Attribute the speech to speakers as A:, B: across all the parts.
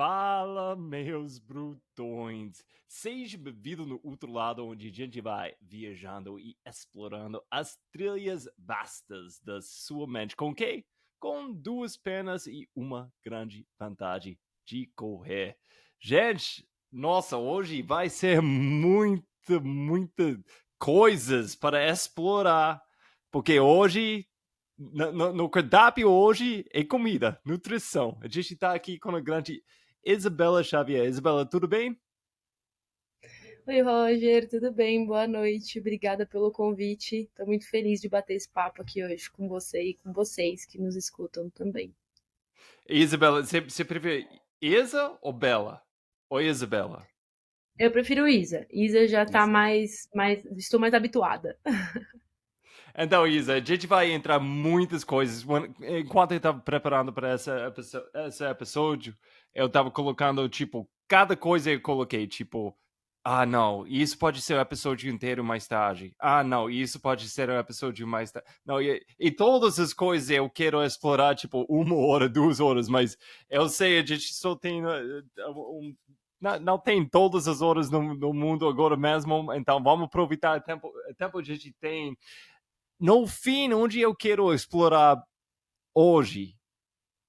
A: Fala, meus brutões! Seja bem-vindo no outro lado, onde a gente vai viajando e explorando as trilhas vastas da sua mente. Com o quê? Com duas pernas e uma grande vantagem de correr. Gente, nossa, hoje vai ser muita coisas para explorar, porque hoje no cardápio hoje é comida, nutrição. A gente está aqui com a grande Isabela Xavier. Isabela, tudo bem?
B: Oi, Roger, tudo bem? Boa noite. Obrigada pelo convite. Estou muito feliz de bater esse papo aqui hoje com você e com vocês que nos escutam também.
A: Isabela, você prefere Isa ou Bela? Ou Isabela?
B: Eu prefiro Isa. Isa já tá
A: Isa.
B: estou mais habituada.
A: Então, Isa, a gente vai entrar muitas coisas. Enquanto eu estava preparando para esse episódio, eu estava colocando, tipo, cada coisa eu coloquei, tipo, não, isso pode ser o episódio inteiro mais tarde. Não, isso pode ser o episódio mais tarde. Não, e todas as coisas eu quero explorar, tipo, 1 hora, 2 horas, mas eu sei, a gente só tem não tem todas as horas no mundo agora mesmo, então vamos aproveitar o tempo que a gente tem no fim, onde eu quero explorar hoje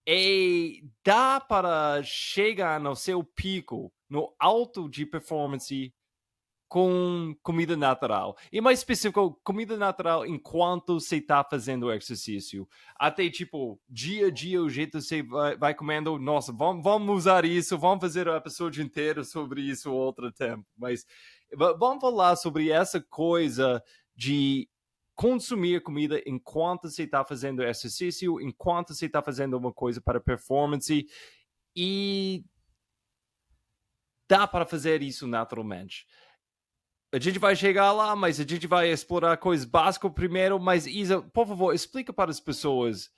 A: é dá para chegar no seu pico, no alto de performance com comida natural. E mais específico, comida natural enquanto você está fazendo exercício. Até tipo, dia a dia, o jeito que você vai comendo, nossa, vamos usar isso, vamos fazer o episódio inteiro sobre isso outro tempo. Mas vamos falar sobre essa coisa de consumir comida enquanto você está fazendo exercício, enquanto você está fazendo uma coisa para performance e dá para fazer isso naturalmente. A gente vai chegar lá, mas a gente vai explorar coisas básicas primeiro. Mas, Isa, por favor, explica para as pessoas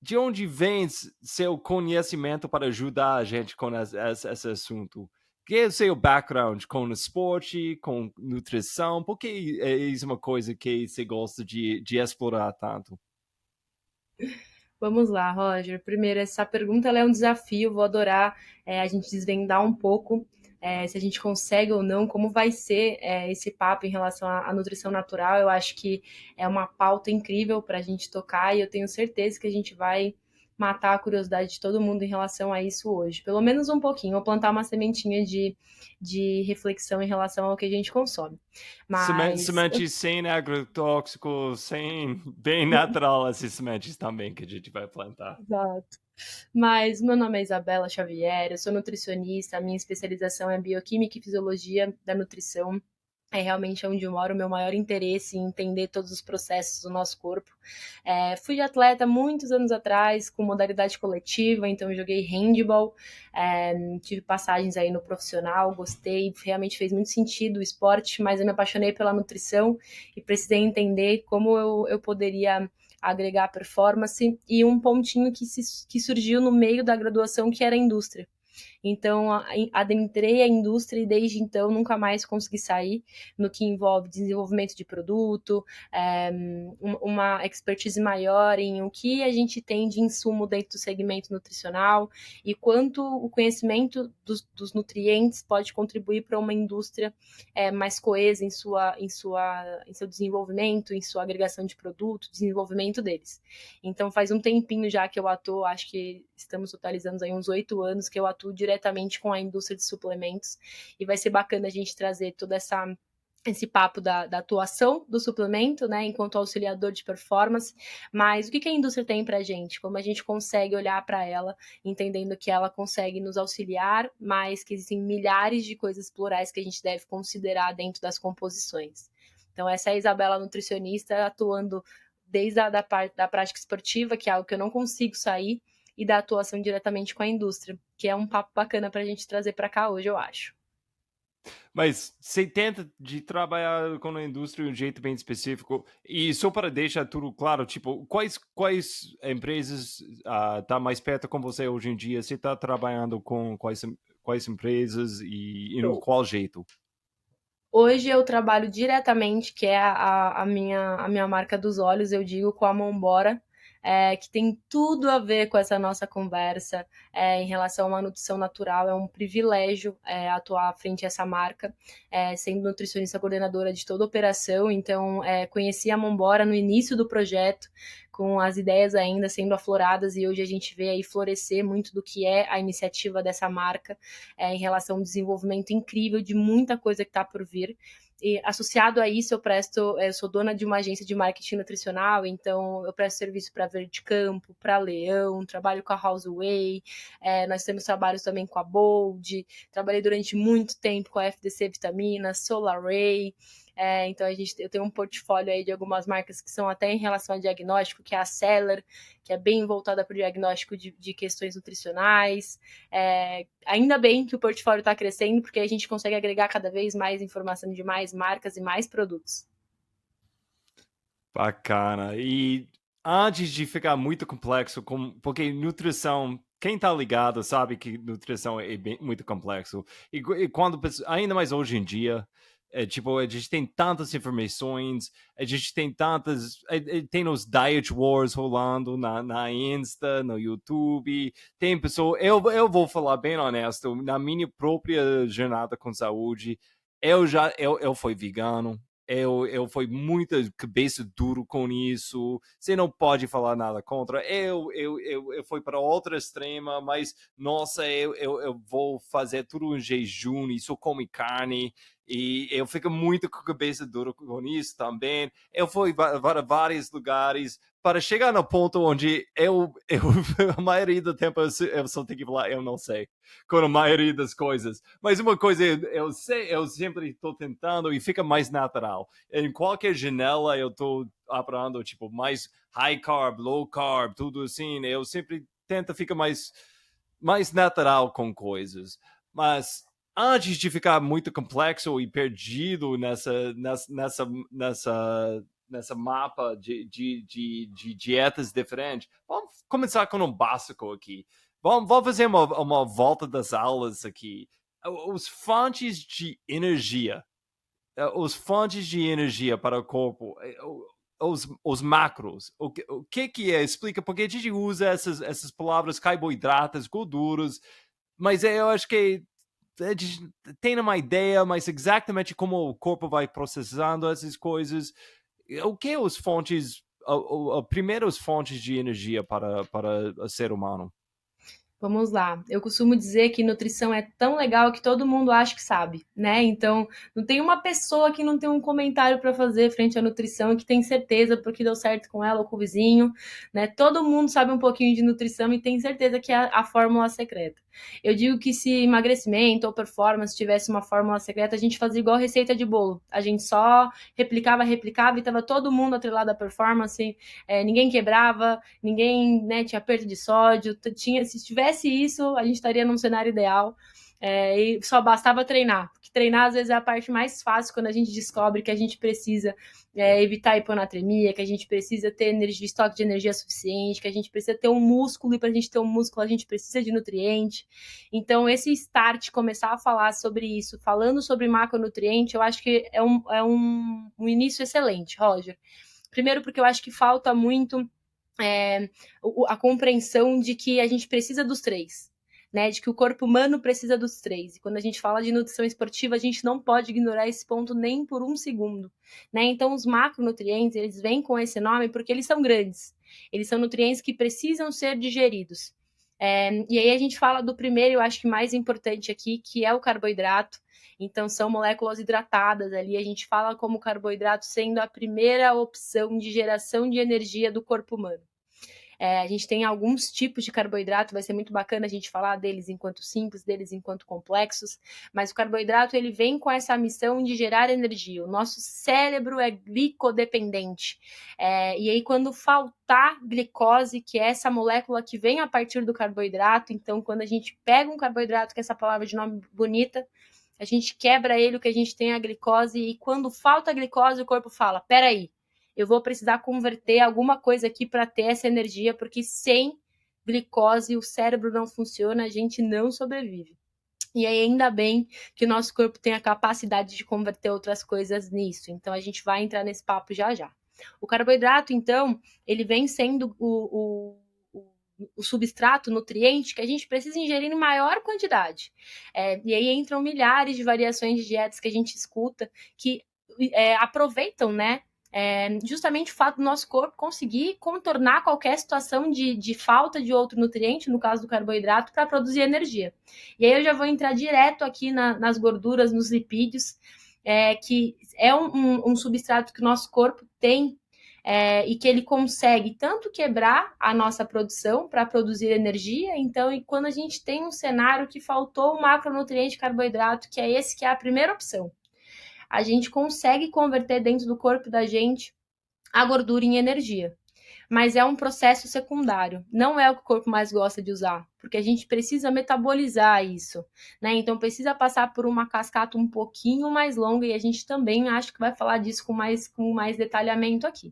A: de onde vem seu conhecimento para ajudar a gente com esse assunto. Que é o seu background com esporte, com nutrição? Por que é isso uma coisa que você gosta de explorar tanto?
B: Vamos lá, Roger. Primeiro, essa pergunta ela é um desafio. Vou adorar a gente desvendar um pouco se a gente consegue ou não, como vai ser esse papo em relação à nutrição natural. Eu acho que é uma pauta incrível para a gente tocar e eu tenho certeza que a gente vai matar a curiosidade de todo mundo em relação a isso hoje. Pelo menos um pouquinho, ou plantar uma sementinha de reflexão em relação ao que a gente consome. Mas
A: Sementes sem agrotóxicos, sem bem natural, essas sementes também que a gente vai plantar.
B: Exato. Mas meu nome é Isabela Xavier, eu sou nutricionista, a minha especialização é bioquímica e fisiologia da nutrição. É realmente onde eu moro, o meu maior interesse em entender todos os processos do nosso corpo. Fui atleta muitos anos atrás, com modalidade coletiva, então eu joguei handball, tive passagens aí no profissional, gostei, realmente fez muito sentido o esporte, mas eu me apaixonei pela nutrição e precisei entender como eu poderia agregar performance e um pontinho que surgiu no meio da graduação que era a indústria. Então, adentrei a indústria e desde então nunca mais consegui sair no que envolve desenvolvimento de produto, uma expertise maior em o que a gente tem de insumo dentro do segmento nutricional e quanto o conhecimento dos nutrientes pode contribuir para uma indústria mais coesa em seu desenvolvimento, em sua agregação de produto, desenvolvimento deles. Então, faz um tempinho já que eu atuo, acho que estamos totalizando aí uns 8 anos que eu atuo diretamente com a indústria de suplementos e vai ser bacana a gente trazer toda esse papo da atuação do suplemento, né, enquanto auxiliador de performance, mas o que a indústria tem para a gente? Como a gente consegue olhar para ela, entendendo que ela consegue nos auxiliar, mas que existem milhares de coisas plurais que a gente deve considerar dentro das composições. Então, essa é a Isabela nutricionista atuando desde a parte da prática esportiva, que é algo que eu não consigo sair, e da atuação diretamente com a indústria, que é um papo bacana para a gente trazer para cá hoje, eu acho.
A: Mas você tenta de trabalhar com a indústria de um jeito bem específico. E só para deixar tudo claro, tipo, quais empresas tá mais perto com você hoje em dia? Você está trabalhando com quais empresas e no qual jeito?
B: Hoje eu trabalho diretamente, que é a minha marca dos olhos, eu digo, com a Mombora. que tem tudo a ver com essa nossa conversa em relação a uma nutrição natural. É um privilégio atuar à frente dessa marca, sendo nutricionista coordenadora de toda a operação. Então, conheci a Mombora no início do projeto, com as ideias ainda sendo afloradas, e hoje a gente vê aí florescer muito do que é a iniciativa dessa marca em relação ao desenvolvimento incrível de muita coisa que está por vir. E associado a isso, eu sou dona de uma agência de marketing nutricional, então eu presto serviço para Verde Campo, para Leão, trabalho com a Houseway, nós temos trabalhos também com a Bold, trabalhei durante muito tempo com a FDC Vitaminas, Solar Ray. Então eu tenho um portfólio aí de algumas marcas que são até em relação a diagnóstico, que é a Seller, que é bem voltada para o diagnóstico de questões nutricionais. Ainda bem que o portfólio está crescendo, porque a gente consegue agregar cada vez mais informação de mais marcas e mais produtos.
A: Bacana. E antes de ficar muito complexo, porque nutrição, quem tá ligado sabe que nutrição é muito complexo. E quando, ainda mais hoje em dia, tipo, a gente tem tantas informações, a gente tem tantas. Tem os diet wars rolando na Insta, no YouTube. Tem pessoa. Eu vou falar bem honesto, na minha própria jornada com saúde, eu fui vegano. Eu fui muito cabeça duro com isso. Você não pode falar nada contra. Eu fui para outra extrema, mas nossa, eu vou fazer tudo em jejum e só come carne. E eu fico muito com a cabeça dura com isso também. Eu fui para vários lugares para chegar no ponto onde a maioria do tempo eu só tenho que falar, eu não sei, com a maioria das coisas. Mas uma coisa eu sei, eu sempre estou tentando e fica mais natural. Em qualquer janela eu estou aprendendo, tipo, mais high carb, low carb, tudo assim. Eu sempre tento ficar mais natural com coisas. Mas antes de ficar muito complexo e perdido nessa mapa de dietas diferentes, vamos começar com um básico aqui. Vamos fazer uma volta das aulas aqui. Os fontes de energia. Os fontes de energia para o corpo. Os macros. O que é? Explica, porque a gente usa essas palavras carboidratos, gorduras, mas eu acho que a gente tem uma ideia, mas exatamente como o corpo vai processando essas coisas. O que é os fontes, primeiras fontes de energia para o ser humano?
B: Vamos lá. Eu costumo dizer que nutrição é tão legal que todo mundo acha que sabe, né? Então, não tem uma pessoa que não tem um comentário para fazer frente à nutrição e que tem certeza porque deu certo com ela ou com o vizinho, né? Todo mundo sabe um pouquinho de nutrição e tem certeza que é a fórmula secreta. Eu digo que se emagrecimento ou performance tivesse uma fórmula secreta, a gente fazia igual receita de bolo. A gente só replicava e tava todo mundo atrelado à performance, ninguém quebrava, ninguém, né, tinha perda de sódio, se tivesse isso, a gente estaria num cenário ideal. E só bastava treinar, porque treinar às vezes é a parte mais fácil quando a gente descobre que a gente precisa evitar hiponatremia, que a gente precisa ter estoque de energia suficiente, que a gente precisa ter um músculo, e para a gente ter um músculo a gente precisa de nutriente. Então esse start, começar a falar sobre isso, falando sobre macronutriente, eu acho que é um início excelente, Roger. Primeiro porque eu acho que falta muito a compreensão de que a gente precisa dos três, né? De que o corpo humano precisa dos três. E quando a gente fala de nutrição esportiva, a gente não pode ignorar esse ponto nem por um segundo, né? Então, os macronutrientes, eles vêm com esse nome porque eles são grandes. Eles são nutrientes que precisam ser digeridos. E aí a gente fala do primeiro, eu acho que mais importante aqui, que é o carboidrato. Então, são moléculas hidratadas ali. A gente fala como carboidrato sendo a primeira opção de geração de energia do corpo humano. A gente tem alguns tipos de carboidrato, vai ser muito bacana a gente falar deles enquanto simples, deles enquanto complexos, mas o carboidrato ele vem com essa missão de gerar energia. O nosso cérebro é glicodependente. E aí, quando faltar glicose, que é essa molécula que vem a partir do carboidrato, então, quando a gente pega um carboidrato, que é essa palavra de nome bonita, a gente quebra ele, o que a gente tem é a glicose, e quando falta a glicose, o corpo fala: peraí, eu vou precisar converter alguma coisa aqui para ter essa energia, porque sem glicose o cérebro não funciona, a gente não sobrevive. E aí, ainda bem que o nosso corpo tem a capacidade de converter outras coisas nisso. Então, a gente vai entrar nesse papo já já. O carboidrato, então, ele vem sendo o substrato, nutriente, que a gente precisa ingerir em maior quantidade. E aí entram milhares de variações de dietas que a gente escuta, que aproveitam, né, justamente o fato do nosso corpo conseguir contornar qualquer situação de falta de outro nutriente, no caso do carboidrato, para produzir energia. E aí eu já vou entrar direto aqui nas gorduras, nos lipídios, que é um substrato que o nosso corpo tem e que ele consegue tanto quebrar a nossa produção para produzir energia. Então, e quando a gente tem um cenário que faltou um macronutriente carboidrato, que é esse que é a primeira opção, a gente consegue converter dentro do corpo da gente a gordura em energia. Mas é um processo secundário, não é o que o corpo mais gosta de usar, porque a gente precisa metabolizar isso, né? Então precisa passar por uma cascata um pouquinho mais longa e a gente também acho que vai falar disso com mais detalhamento aqui.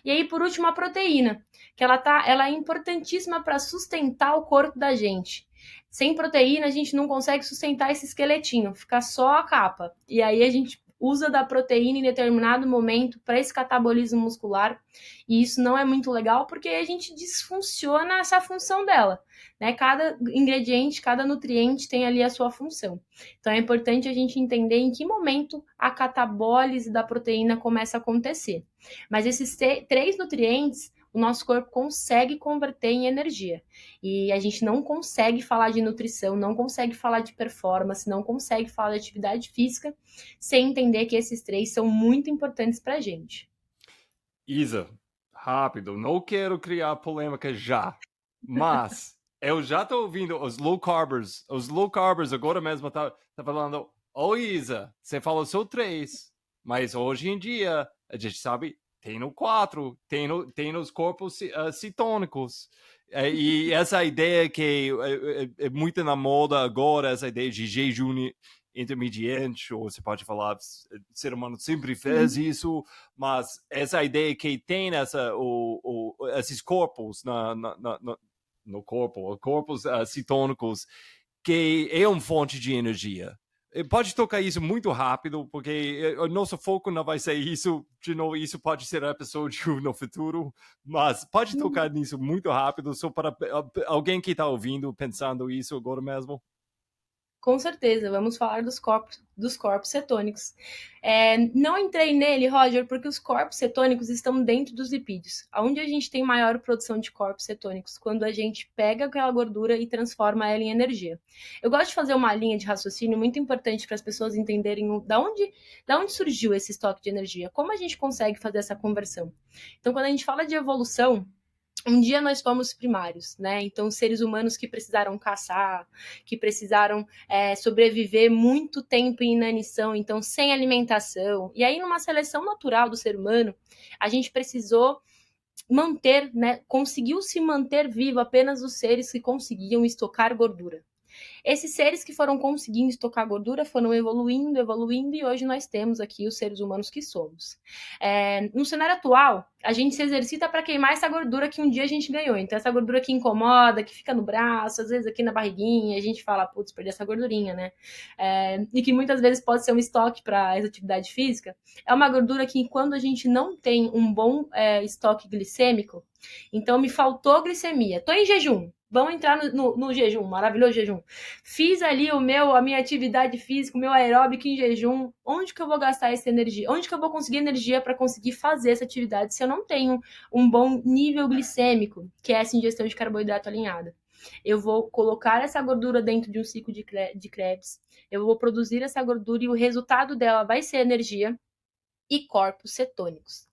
B: E aí, por último, a proteína, que ela é importantíssima para sustentar o corpo da gente. Sem proteína, a gente não consegue sustentar esse esqueletinho, fica só a capa. E aí a gente usa da proteína em determinado momento para esse catabolismo muscular, e isso não é muito legal porque a gente desfunciona essa função dela, né? Cada ingrediente, cada nutriente tem ali a sua função. Então é importante a gente entender em que momento a catabólise da proteína começa a acontecer. Mas esses três nutrientes o nosso corpo consegue converter em energia. E a gente não consegue falar de nutrição, não consegue falar de performance, não consegue falar de atividade física sem entender que esses três são muito importantes para a gente.
A: Isa, rápido, não quero criar polêmica já, mas eu já estou ouvindo os low carbers agora mesmo tá falando, Isa, você falou só 3, mas hoje em dia a gente sabe, tem no 4, tem nos corpos cetônicos. E essa ideia que é muito na moda agora, essa ideia de jejum intermediante, ou você pode falar, o ser humano sempre fez isso, mas essa ideia que tem esses corpos no corpo, corpos cetônicos, que é uma fonte de energia. Pode tocar isso muito rápido, porque o nosso foco não vai ser isso. De novo, isso pode ser episódio no futuro, mas pode tocar nisso muito rápido, só para alguém que está ouvindo, pensando isso agora mesmo.
B: Com certeza, vamos falar dos corpos cetônicos. Não entrei nele, Roger, porque os corpos cetônicos estão dentro dos lipídios. Onde a gente tem maior produção de corpos cetônicos? Quando a gente pega aquela gordura e transforma ela em energia. Eu gosto de fazer uma linha de raciocínio muito importante para as pessoas entenderem da onde surgiu esse estoque de energia. Como a gente consegue fazer essa conversão? Então, quando a gente fala de evolução, um dia nós fomos primários, né? Então, seres humanos que precisaram caçar, que precisaram sobreviver muito tempo em inanição, então sem alimentação. E aí, numa seleção natural do ser humano, a gente precisou manter, né? Conseguiu se manter vivo apenas os seres que conseguiam estocar gordura. Esses seres que foram conseguindo estocar gordura foram evoluindo, e hoje nós temos aqui os seres humanos que somos. No cenário atual, a gente se exercita para queimar essa gordura que um dia a gente ganhou. Então, essa gordura que incomoda, que fica no braço, às vezes aqui na barriguinha, a gente fala, putz, perdi essa gordurinha, né? E que muitas vezes pode ser um estoque para essa atividade física. É uma gordura que, quando a gente não tem um bom estoque glicêmico, então me faltou glicemia, tô em jejum, vamos entrar no jejum, maravilhoso jejum. Fiz ali a minha atividade física, o meu aeróbico em jejum. Onde que eu vou gastar essa energia? Onde que eu vou conseguir energia para conseguir fazer essa atividade se eu não tenho um bom nível glicêmico, que é essa ingestão de carboidrato alinhada? Eu vou colocar essa gordura dentro de um ciclo de Krebs, eu vou produzir essa gordura e o resultado dela vai ser energia e corpos cetônicos.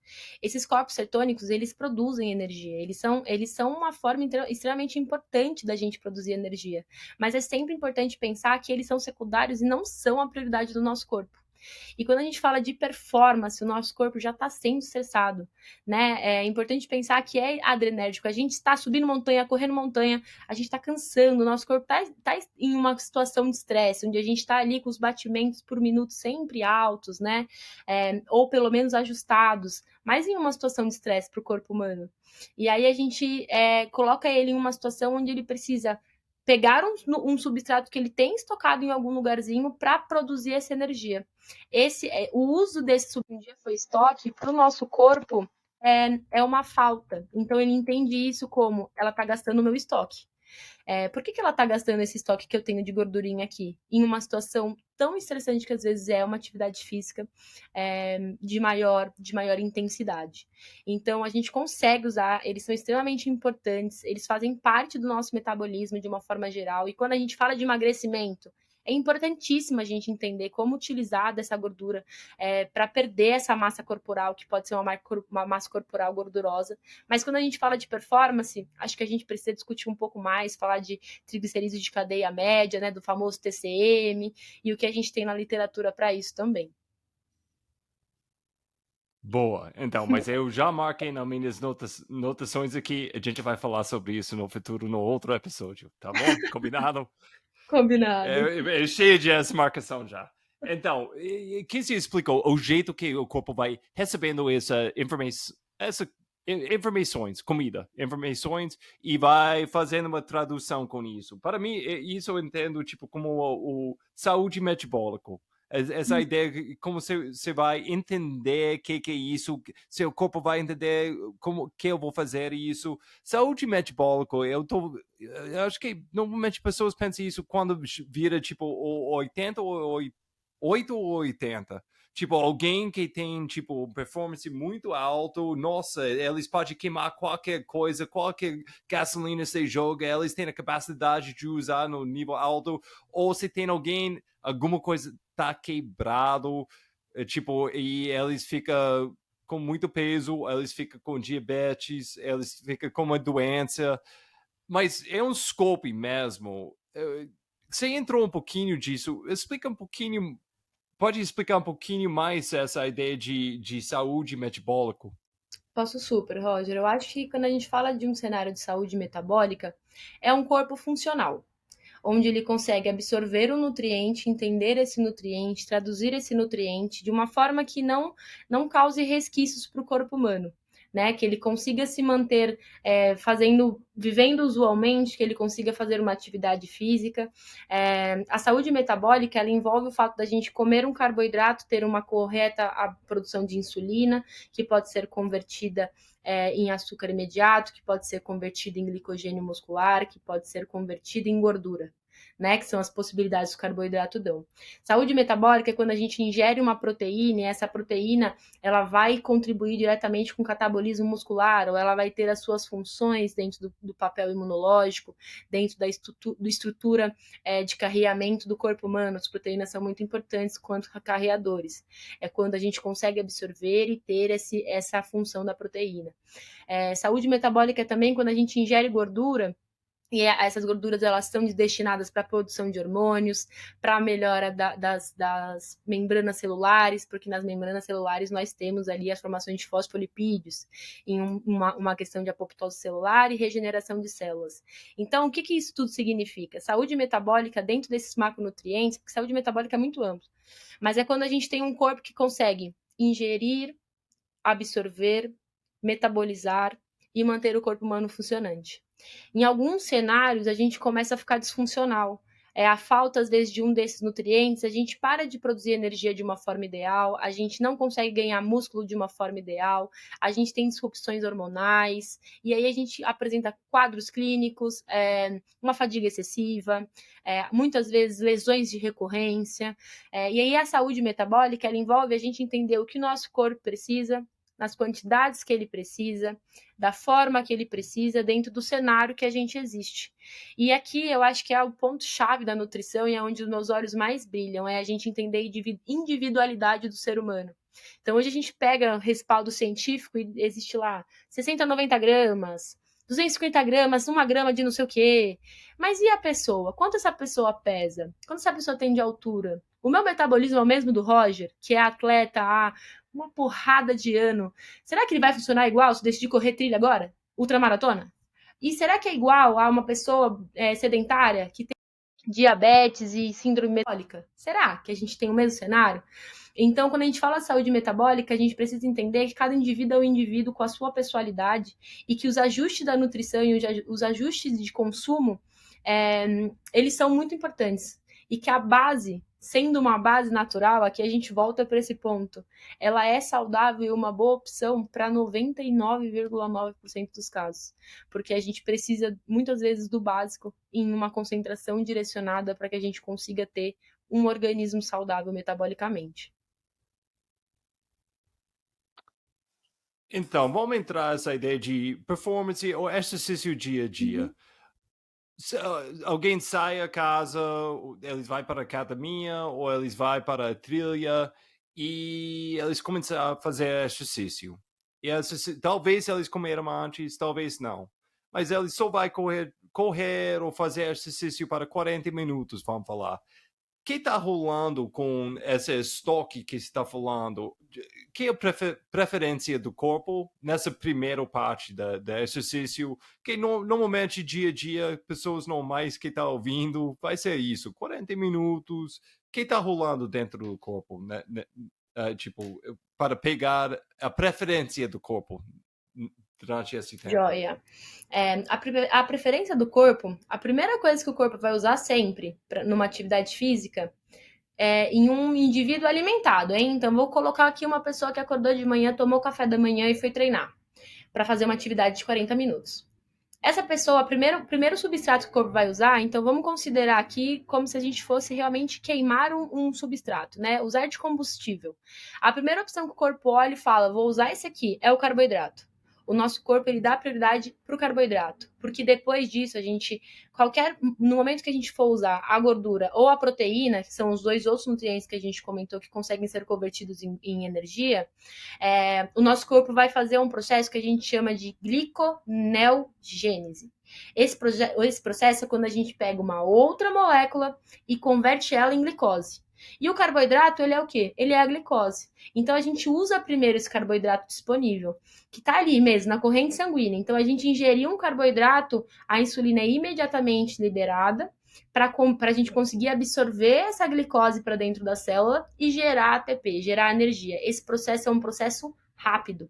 B: Esses corpos cetônicos, eles produzem energia, eles são uma forma extremamente importante da gente produzir energia, mas é sempre importante pensar que eles são secundários e não são a prioridade do nosso corpo. E quando a gente fala de performance, o nosso corpo já está sendo estressado, né? É importante pensar que é adrenérgico. A gente está subindo montanha, correndo montanha, a gente está cansando, o nosso corpo está em uma situação de estresse, onde a gente está ali com os batimentos por minuto sempre altos, né? Ou pelo menos ajustados, mas em uma situação de estresse para o corpo humano. E aí a gente coloca ele em uma situação onde ele precisa pegar um substrato que ele tem estocado em algum lugarzinho para produzir essa energia. O uso desse substrato foi estoque para o nosso corpo é uma falta. Então ele entende isso como ela está gastando o meu estoque. Por que ela está gastando esse estoque que eu tenho de gordurinha aqui? Em uma situação tão estressante que às vezes é uma atividade física de maior intensidade. Então a gente consegue usar, eles são extremamente importantes, eles fazem parte do nosso metabolismo de uma forma geral. E quando a gente fala de emagrecimento, é importantíssimo a gente entender como utilizar dessa gordura para perder essa massa corporal, que pode ser uma massa corporal gordurosa. Mas quando a gente fala de performance, acho que a gente precisa discutir um pouco mais, falar de triglicerídeos de cadeia média, né, do famoso TCM, e o que a gente tem na literatura para isso também.
A: Boa, então, mas eu já marquei nas minhas notações aqui, a gente vai falar sobre isso no futuro, no outro episódio, tá bom? Combinado?
B: Combinado.
A: É cheio de essa marcação já. Então, que se explicou o jeito que o corpo vai recebendo informações, comida, informações, e vai fazendo uma tradução com isso. Para mim, isso eu entendo tipo como o saúde metabólica. Essa ideia de como você vai entender o que é isso, seu corpo vai entender como que eu vou fazer isso. Saúde metabólica, eu acho que normalmente pessoas pensam isso quando vira tipo 80 ou 8 ou 80. Tipo, alguém que tem, tipo, performance muito alto, nossa, eles podem queimar qualquer coisa, qualquer gasolina você joga, eles têm a capacidade de usar no nível alto, ou se tem alguém, alguma coisa tá quebrado, tipo, e eles ficam com muito peso, eles ficam com diabetes, eles ficam com uma doença, mas é um scope mesmo. Você entrou um pouquinho disso, explica um pouquinho. Pode explicar um pouquinho mais essa ideia de saúde metabólica?
B: Posso super, Roger. Eu acho que quando a gente fala de um cenário de saúde metabólica, é um corpo funcional, onde ele consegue absorver o nutriente, entender esse nutriente, traduzir esse nutriente de uma forma que não cause resquícios para o corpo humano. Né, que ele consiga se manter vivendo usualmente, que ele consiga fazer uma atividade física. A saúde metabólica, ela envolve o fato da gente comer um carboidrato, ter uma correta produção de insulina, que pode ser convertida em açúcar imediato, que pode ser convertido em glicogênio muscular, que pode ser convertido em gordura. Né, que são as possibilidades que o carboidrato dão. Saúde metabólica é quando a gente ingere uma proteína e essa proteína ela vai contribuir diretamente com o catabolismo muscular, ou ela vai ter as suas funções dentro do papel imunológico, dentro da estrutura de carreamento do corpo humano. As proteínas são muito importantes quanto carreadores. É quando a gente consegue absorver e ter essa função da proteína. Saúde metabólica é também quando a gente ingere gordura, e essas gorduras elas são destinadas para a produção de hormônios, para a melhora das membranas celulares, porque nas membranas celulares nós temos ali as formações de fosfolipídios, em uma questão de apoptose celular e regeneração de células. Então, o que isso tudo significa? Saúde metabólica dentro desses macronutrientes, porque saúde metabólica é muito amplo, mas é quando a gente tem um corpo que consegue ingerir, absorver, metabolizar e manter o corpo humano funcionante. Em alguns cenários, a gente começa a ficar disfuncional. A falta, às vezes, de um desses nutrientes, a gente para de produzir energia de uma forma ideal, a gente não consegue ganhar músculo de uma forma ideal, a gente tem disrupções hormonais, e aí a gente apresenta quadros clínicos, uma fadiga excessiva, muitas vezes lesões de recorrência. E aí a saúde metabólica, ela envolve a gente entender o que o nosso corpo precisa, nas quantidades que ele precisa, da forma que ele precisa, dentro do cenário que a gente existe. E aqui eu acho que é o ponto-chave da nutrição e é onde os meus olhos mais brilham, é a gente entender a individualidade do ser humano. Então hoje a gente pega respaldo científico e existe lá 60, 90 gramas, 250 gramas, 1 grama de não sei o quê. Mas e a pessoa? Quanto essa pessoa pesa? Quanto essa pessoa tem de altura? O meu metabolismo é o mesmo do Roger, que é atleta há uma porrada de ano. Será que ele vai funcionar igual se eu decidir correr trilha agora? Ultramaratona? E será que é igual a uma pessoa sedentária que tem diabetes e síndrome metabólica? Será que a gente tem o mesmo cenário? Então, quando a gente fala de saúde metabólica, a gente precisa entender que cada indivíduo é um indivíduo com a sua pessoalidade e que os ajustes da nutrição e os ajustes de consumo, eles são muito importantes. E que a base sendo uma base natural, aqui a gente volta para esse ponto, ela é saudável e uma boa opção para 99,9% dos casos, porque a gente precisa muitas vezes do básico em uma concentração direcionada para que a gente consiga ter um organismo saudável metabolicamente.
A: Então, vamos entrar nessa ideia de performance ou exercício dia a dia.
B: Uhum.
A: Se, alguém sai a casa, eles vão para a academia ou eles vão para a trilha e eles começam a fazer exercício. E talvez eles comeram antes, talvez não. Mas eles só vão correr ou fazer exercício para 40 minutos, vamos falar. Que está rolando com esse estoque que está falando? Que é a preferência do corpo nessa primeira parte da exercício? Que normalmente, dia a dia, pessoas normais que estão ouvindo, vai ser isso, 40 minutos. Que está rolando dentro do corpo? Né? Tipo, para pegar a preferência do corpo durante esse tempo.
B: Joia. A preferência do corpo, a primeira coisa que o corpo vai usar sempre numa atividade física é em um indivíduo alimentado, hein? Então, vou colocar aqui uma pessoa que acordou de manhã, tomou café da manhã e foi treinar para fazer uma atividade de 40 minutos. Essa pessoa, o primeiro substrato que o corpo vai usar, então vamos considerar aqui como se a gente fosse realmente queimar um substrato, né? Usar de combustível. A primeira opção que o corpo olha e fala, vou usar esse aqui, é o carboidrato. O nosso corpo ele dá prioridade para o carboidrato, porque depois disso a gente no momento que a gente for usar a gordura ou a proteína, que são os dois outros nutrientes que a gente comentou que conseguem ser convertidos em energia, o nosso corpo vai fazer um processo que a gente chama de gliconeogênese. Esse processo é quando a gente pega uma outra molécula e converte ela em glicose. E o carboidrato, ele é o quê? Ele é a glicose. Então a gente usa primeiro esse carboidrato disponível, que está ali mesmo, na corrente sanguínea. Então a gente ingeriu um carboidrato, a insulina é imediatamente liberada, para a gente conseguir absorver essa glicose para dentro da célula e gerar ATP, gerar energia. Esse processo é um processo rápido,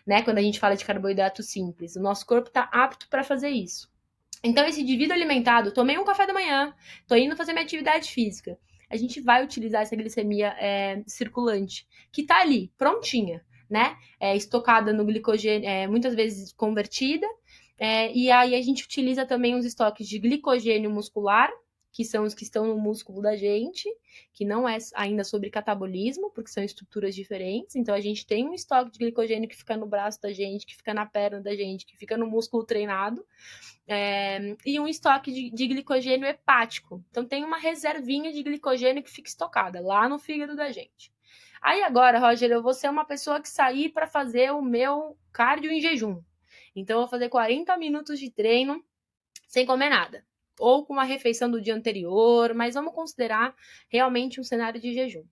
B: né? Quando a gente fala de carboidrato simples, o nosso corpo está apto para fazer isso. Então, esse indivíduo alimentado, tomei um café da manhã, tô indo fazer minha atividade física. A gente vai utilizar essa glicemia circulante, que tá ali, prontinha, né? Estocada no glicogênio, muitas vezes convertida. E aí a gente utiliza também os estoques de glicogênio muscular, que são os que estão no músculo da gente, que não é ainda sobre catabolismo, porque são estruturas diferentes. Então a gente tem um estoque de glicogênio que fica no braço da gente, que fica na perna da gente, que fica no músculo treinado. E um estoque de glicogênio hepático. Então tem uma reservinha de glicogênio que fica estocada lá no fígado da gente. Aí agora, Roger, eu vou ser uma pessoa que sair para fazer o meu cardio em jejum. Então eu vou fazer 40 minutos de treino sem comer nada. Ou com uma refeição do dia anterior, mas vamos considerar realmente um cenário de jejum.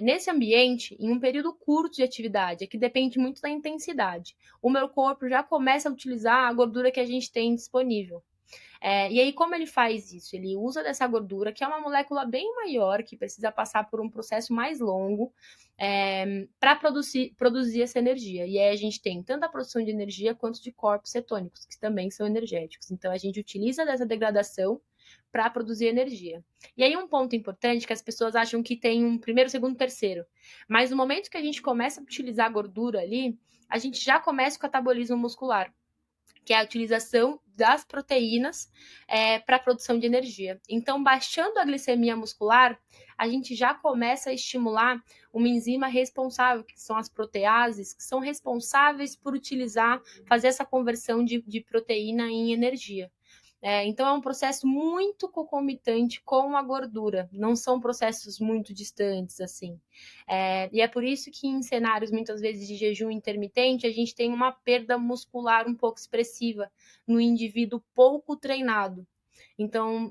B: Nesse ambiente, em um período curto de atividade, que depende muito da intensidade, o meu corpo já começa a utilizar a gordura que a gente tem disponível. E aí, como ele faz isso? Ele usa dessa gordura, que é uma molécula bem maior, que precisa passar por um processo mais longo, para produzir essa energia. E aí a gente tem tanto a produção de energia quanto de corpos cetônicos, que também são energéticos. Então a gente utiliza dessa degradação para produzir energia. E aí um ponto importante que as pessoas acham que tem um primeiro, segundo, terceiro. Mas no momento que a gente começa a utilizar a gordura ali, a gente já começa o catabolismo muscular, que é a utilização das proteínas para a produção de energia. Então, baixando a glicemia muscular, a gente já começa a estimular uma enzima responsável, que são as proteases, que são responsáveis por fazer essa conversão de proteína em energia. Então, é um processo muito concomitante com a gordura, não são processos muito distantes, assim. E é por isso que em cenários, muitas vezes, de jejum intermitente, a gente tem uma perda muscular um pouco expressiva no indivíduo pouco treinado. Então,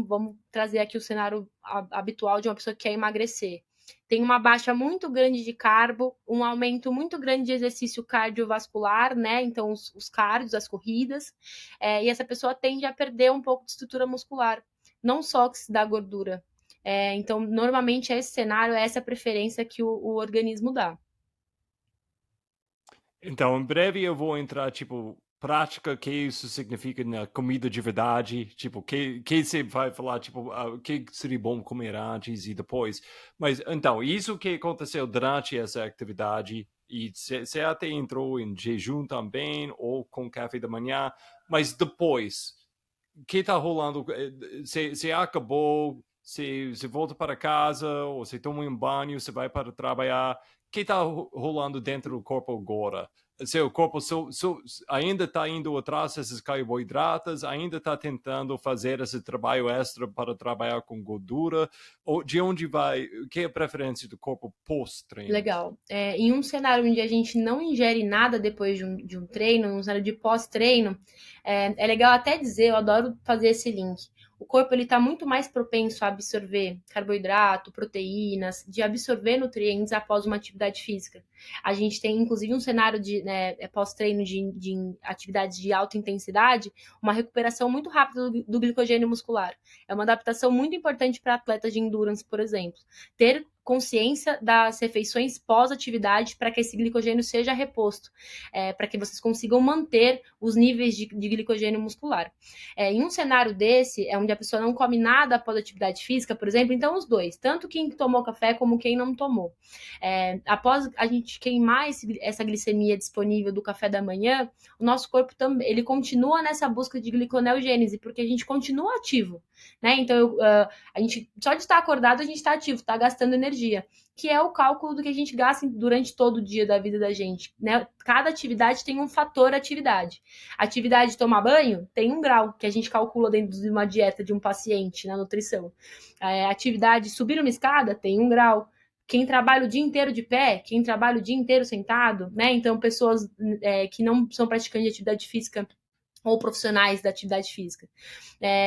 B: vamos trazer aqui o cenário habitual de uma pessoa que quer emagrecer. Tem uma baixa muito grande de carbo, um aumento muito grande de exercício cardiovascular, né? Então, os cardios, as corridas, e essa pessoa tende a perder um pouco de estrutura muscular, não só que se dá gordura. Então, normalmente, esse cenário, essa é a preferência que o organismo dá.
A: Então, em breve eu vou entrar, tipo, prática, que isso significa na comida de verdade, tipo, que você vai falar, tipo, o que seria bom comer antes e depois. Mas, então, isso que aconteceu durante essa atividade, e você até entrou em jejum também, ou com café da manhã, mas depois, o que está rolando? Você acabou, você volta para casa, ou você toma um banho, você vai para trabalhar, o que está rolando dentro do corpo agora? Seu corpo ainda está indo atrás desses carboidratos, ainda está tentando fazer esse trabalho extra para trabalhar com gordura, ou de onde vai, o que é a preferência do corpo pós-treino?
B: Legal. Em um cenário onde a gente não ingere nada depois de um treino, num cenário de pós-treino, é legal até dizer, eu adoro fazer esse link. O corpo ele está muito mais propenso a absorver carboidrato, proteínas, de absorver nutrientes após uma atividade física. A gente tem, inclusive, um cenário de pós-treino de atividades de alta intensidade, uma recuperação muito rápida do glicogênio muscular. É uma adaptação muito importante para atletas de endurance, por exemplo. Ter consciência das refeições pós-atividade para que esse glicogênio seja reposto, para que vocês consigam manter os níveis de glicogênio muscular. Em um cenário desse, onde a pessoa não come nada após atividade física, por exemplo, então os dois, tanto quem tomou café como quem não tomou. Após a gente queimar essa glicemia disponível do café da manhã, o nosso corpo também, ele continua nessa busca de gliconeogênese, porque a gente continua ativo, né? Então, a gente, só de estar acordado, a gente está ativo, está gastando energia, que é o cálculo do que a gente gasta durante todo o dia da vida da gente, né? Cada atividade tem um fator atividade. Atividade de tomar banho tem um grau, que a gente calcula dentro de uma dieta de um paciente na nutrição. Atividade de subir uma escada tem um grau. Quem trabalha o dia inteiro de pé, quem trabalha o dia inteiro sentado, né? Então, pessoas que não são praticantes de atividade física ou profissionais da atividade física.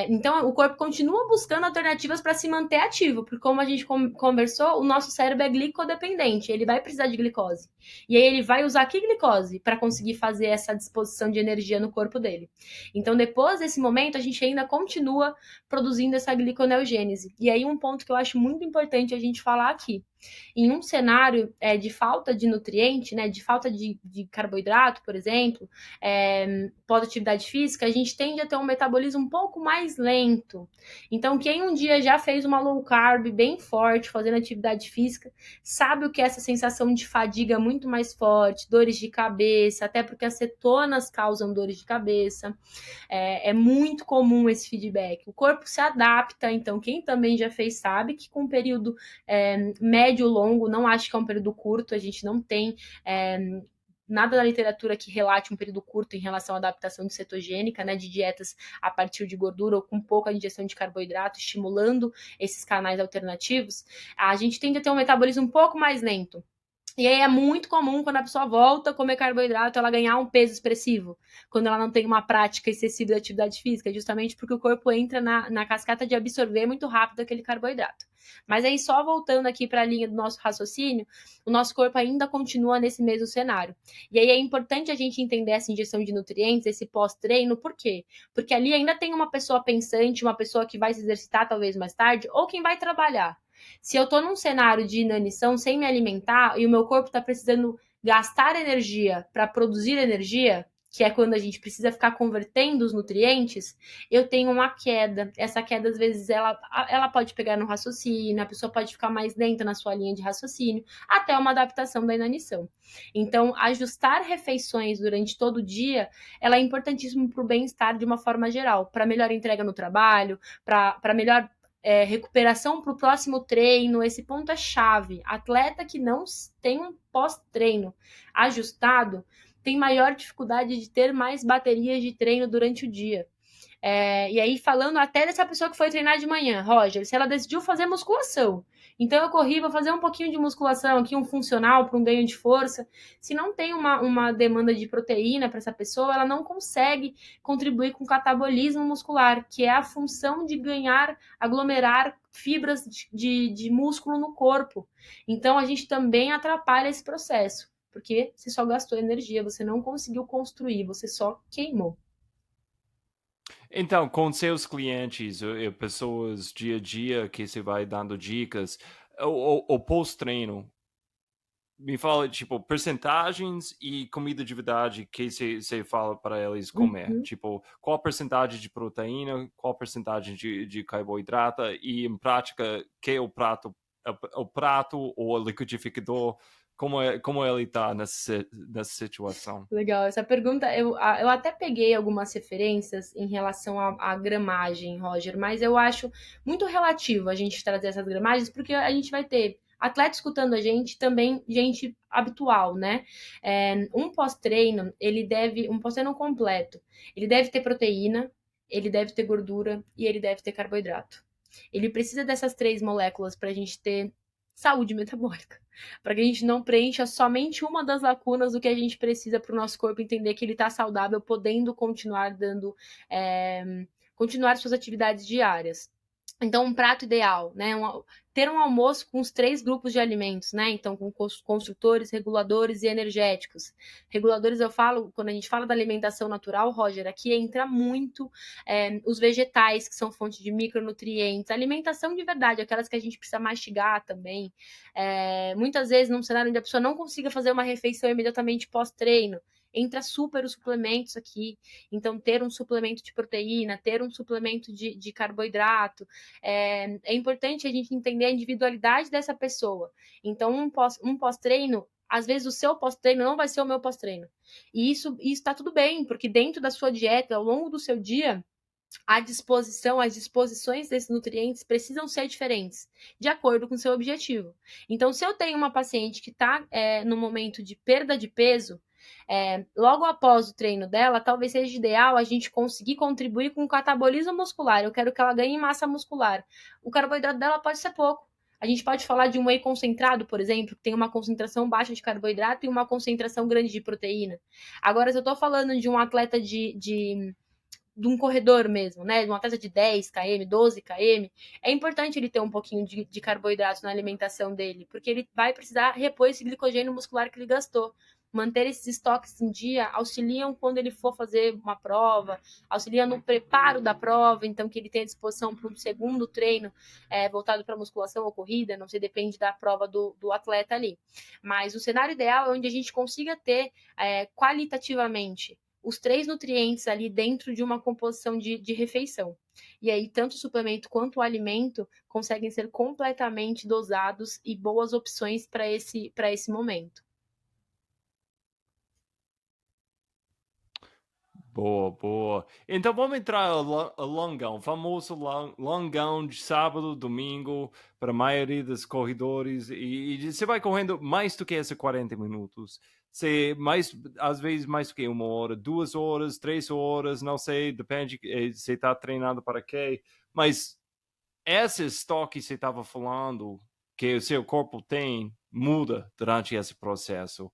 B: Então, o corpo continua buscando alternativas para se manter ativo, porque como a gente conversou, o nosso cérebro é glicodependente, ele vai precisar de glicose. E aí ele vai usar que glicose para conseguir fazer essa disposição de energia no corpo dele. Então, depois desse momento, a gente ainda continua produzindo essa gliconeogênese. E aí um ponto que eu acho muito importante a gente falar aqui. Em um cenário de falta de nutriente, né, de falta de carboidrato, por exemplo, pós-atividade física, a gente tende a ter um metabolismo um pouco mais lento. Então, quem um dia já fez uma low carb bem forte, fazendo atividade física, sabe o que é essa sensação de fadiga muito mais forte, dores de cabeça, até porque as cetonas causam dores de cabeça. É muito comum esse feedback. O corpo se adapta, então quem também já fez sabe que com um período médio, longo, não acho que é um período curto, a gente não tem nada na literatura que relate um período curto em relação à adaptação de cetogênica, né, de dietas a partir de gordura ou com pouca ingestão de carboidrato, estimulando esses canais alternativos, a gente tende a ter um metabolismo um pouco mais lento. E aí é muito comum, quando a pessoa volta a comer carboidrato, ela ganhar um peso expressivo, quando ela não tem uma prática excessiva de atividade física, justamente porque o corpo entra na cascata de absorver muito rápido aquele carboidrato. Mas aí, só voltando aqui para a linha do nosso raciocínio, o nosso corpo ainda continua nesse mesmo cenário. E aí é importante a gente entender essa ingestão de nutrientes, esse pós-treino, por quê? Porque ali ainda tem uma pessoa pensante, uma pessoa que vai se exercitar talvez mais tarde, ou quem vai trabalhar. Se eu tô num cenário de inanição sem me alimentar e o meu corpo tá precisando gastar energia para produzir energia, que é quando a gente precisa ficar convertendo os nutrientes, eu tenho uma queda. Essa queda, às vezes, ela pode pegar no raciocínio, a pessoa pode ficar mais lenta na sua linha de raciocínio, até uma adaptação da inanição. Então, ajustar refeições durante todo o dia, ela é importantíssima para o bem-estar de uma forma geral, para melhor entrega no trabalho, para melhor recuperação para o próximo treino, esse ponto é chave. Atleta que não tem um pós-treino ajustado tem maior dificuldade de ter mais baterias de treino durante o dia. E aí, falando até dessa pessoa que foi treinar de manhã, Roger, se ela decidiu fazer musculação, então eu corri, vou fazer um pouquinho de musculação aqui, um funcional para um ganho de força. Se não tem uma demanda de proteína para essa pessoa, ela não consegue contribuir com o catabolismo muscular, que é a função de ganhar, aglomerar fibras de músculo no corpo. Então, a gente também atrapalha esse processo, porque você só gastou energia, você não conseguiu construir, você só queimou.
A: Então, com seus clientes, pessoas dia a dia que você vai dando dicas, o pós-treino, me fala, tipo, percentagens e comida de verdade que você fala para eles comer.
B: Uhum.
A: Tipo, qual percentagem de proteína, qual percentagem de carboidrato e, em prática, que é o prato ou o liquidificador, como ele está nessa situação.
B: Legal, essa pergunta eu até peguei algumas referências em relação à gramagem, Roger, mas eu acho muito relativo a gente trazer essas gramagens, porque a gente vai ter atleta escutando a gente, também gente habitual, né? Um pós-treino, um pós-treino completo, ele deve ter proteína, ele deve ter gordura e ele deve ter carboidrato. Ele precisa dessas três moléculas para a gente ter saúde metabólica, para que a gente não preencha somente uma das lacunas do que a gente precisa para o nosso corpo entender que ele está saudável, podendo continuar dando, continuar suas atividades diárias. Então, um prato ideal, né? Ter um almoço com os três grupos de alimentos, né? Então, com construtores, reguladores e energéticos. Reguladores, eu falo, quando a gente fala da alimentação natural, Roger, aqui entra muito os vegetais, que são fonte de micronutrientes, alimentação de verdade, aquelas que a gente precisa mastigar também. Muitas vezes, num cenário onde a pessoa não consiga fazer uma refeição imediatamente pós-treino, entra super os suplementos aqui. Então, ter um suplemento de proteína, ter um suplemento de carboidrato. É importante a gente entender a individualidade dessa pessoa. Então, um pós-treino, às vezes o seu pós-treino não vai ser o meu pós-treino. E isso está tudo bem, porque dentro da sua dieta, ao longo do seu dia, as disposições desses nutrientes precisam ser diferentes, de acordo com o seu objetivo. Então, se eu tenho uma paciente que está no momento de perda de peso, logo após o treino dela, talvez seja ideal a gente conseguir contribuir com o catabolismo muscular. Eu quero que ela ganhe massa muscular. O carboidrato dela pode ser pouco. A gente pode falar de um whey concentrado, por exemplo, que tem uma concentração baixa de carboidrato e uma concentração grande de proteína. Agora, se eu estou falando de um atleta de um corredor mesmo, né? De um atleta de 10 km, 12 km, é importante ele ter um pouquinho de carboidrato na alimentação dele, porque ele vai precisar repor esse glicogênio muscular que ele gastou. Manter esses estoques em dia auxiliam quando ele for fazer uma prova, auxilia no preparo da prova, então que ele tenha disposição para um segundo treino voltado para musculação ou corrida, não sei, depende da prova do atleta ali. Mas o cenário ideal é onde a gente consiga ter qualitativamente os três nutrientes ali dentro de uma composição de refeição. E aí, tanto o suplemento quanto o alimento conseguem ser completamente dosados e boas opções para esse momento.
A: Boa, boa. Então vamos entrar ao longão, famoso longão de sábado, domingo, para a maioria dos corredores. E você vai correndo mais do que esses 40 minutos. Você às vezes mais do que 1 hora, 2 horas, 3 horas, não sei, depende, você está treinando para quê. Mas esse estoque que você estava falando, que o seu corpo tem, muda durante esse processo.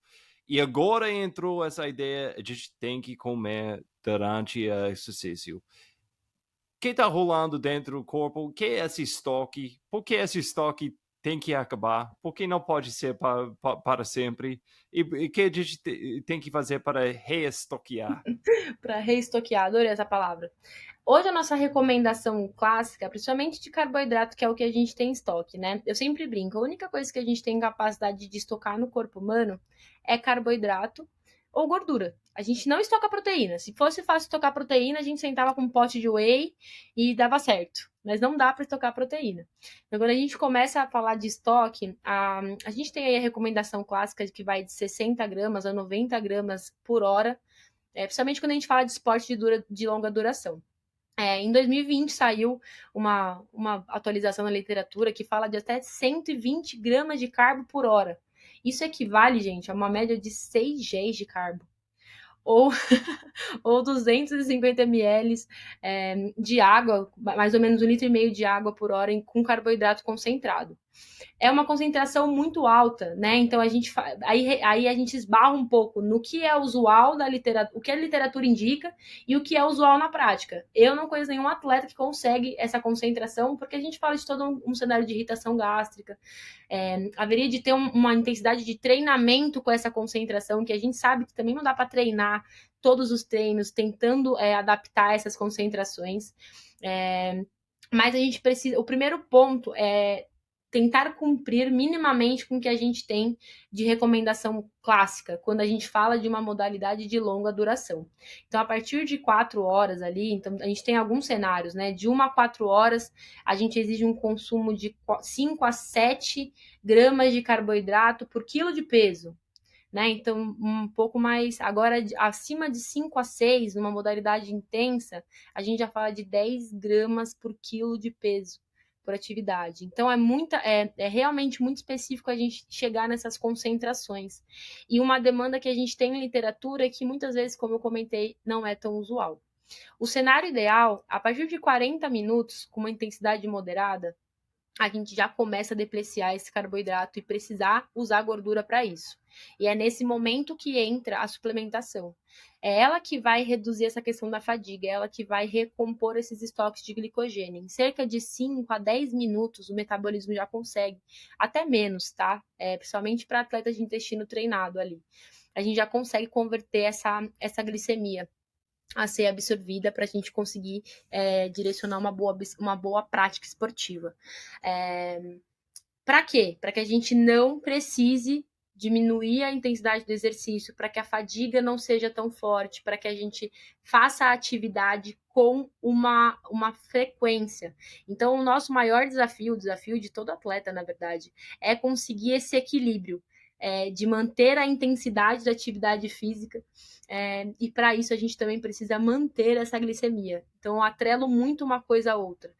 A: E agora entrou essa ideia, a gente tem que comer durante o exercício. O que está rolando dentro do corpo? O que é esse estoque? Por que esse estoque tem que acabar? Por que não pode ser para sempre? E o que a gente tem que fazer para reestoquear?
B: Para reestoquear, adorei essa palavra. Hoje a nossa recomendação clássica, principalmente de carboidrato, que é o que a gente tem em estoque, né? Eu sempre brinco, a única coisa que a gente tem capacidade de estocar no corpo humano é carboidrato ou gordura. A gente não estoca proteína. Se fosse fácil estocar proteína, a gente sentava com um pote de whey e dava certo. Mas não dá para estocar proteína. Então, quando a gente começa a falar de estoque, a gente tem aí a recomendação clássica que vai de 60 gramas a 90 gramas por hora, principalmente quando a gente fala de esporte de longa duração. Em 2020 saiu uma atualização na literatura que fala de até 120 gramas de carbo por hora. Isso equivale, gente, a uma média de 6 géis de carbo. Ou, ou 250 ml de água, mais ou menos 1,5 litro de água por hora com carboidrato concentrado. É uma concentração muito alta, né? Então aí a gente esbarra um pouco no que é usual da literatura, o que a literatura indica e o que é usual na prática. Eu não conheço nenhum atleta que consegue essa concentração, porque a gente fala de todo um cenário de irritação gástrica. Haveria de ter uma intensidade de treinamento com essa concentração, que a gente sabe que também não dá para treinar todos os treinos tentando adaptar essas concentrações. Mas a gente precisa. O primeiro ponto é tentar cumprir minimamente com o que a gente tem de recomendação clássica, quando a gente fala de uma modalidade de longa duração. Então, a partir de 4 horas ali, então a gente tem alguns cenários, né? De 1 a 4 horas, a gente exige um consumo de 5 a 7 gramas de carboidrato por quilo de peso. Né? Então, um pouco mais. Agora, acima de 5 a 6, numa modalidade intensa, a gente já fala de 10 gramas por quilo de peso por atividade. Então, é realmente muito específico a gente chegar nessas concentrações. E uma demanda que a gente tem em literatura é que muitas vezes, como eu comentei, não é tão usual. O cenário ideal, a partir de 40 minutos, com uma intensidade moderada, a gente já começa a depreciar esse carboidrato e precisar usar gordura para isso. E é nesse momento que entra a suplementação. É ela que vai reduzir essa questão da fadiga, é ela que vai recompor esses estoques de glicogênio. Em cerca de 5 a 10 minutos, o metabolismo já consegue, até menos, tá? Principalmente para atletas de intestino treinado ali. A gente já consegue converter essa glicemia a ser absorvida para a gente conseguir direcionar uma boa prática esportiva. Para quê? Para que a gente não precise diminuir a intensidade do exercício, para que a fadiga não seja tão forte, para que a gente faça a atividade com uma frequência. Então, o nosso maior desafio, o desafio de todo atleta, na verdade, é conseguir esse equilíbrio. De manter a intensidade da atividade física, e para isso a gente também precisa manter essa glicemia. Então, eu atrelo muito uma coisa a outra.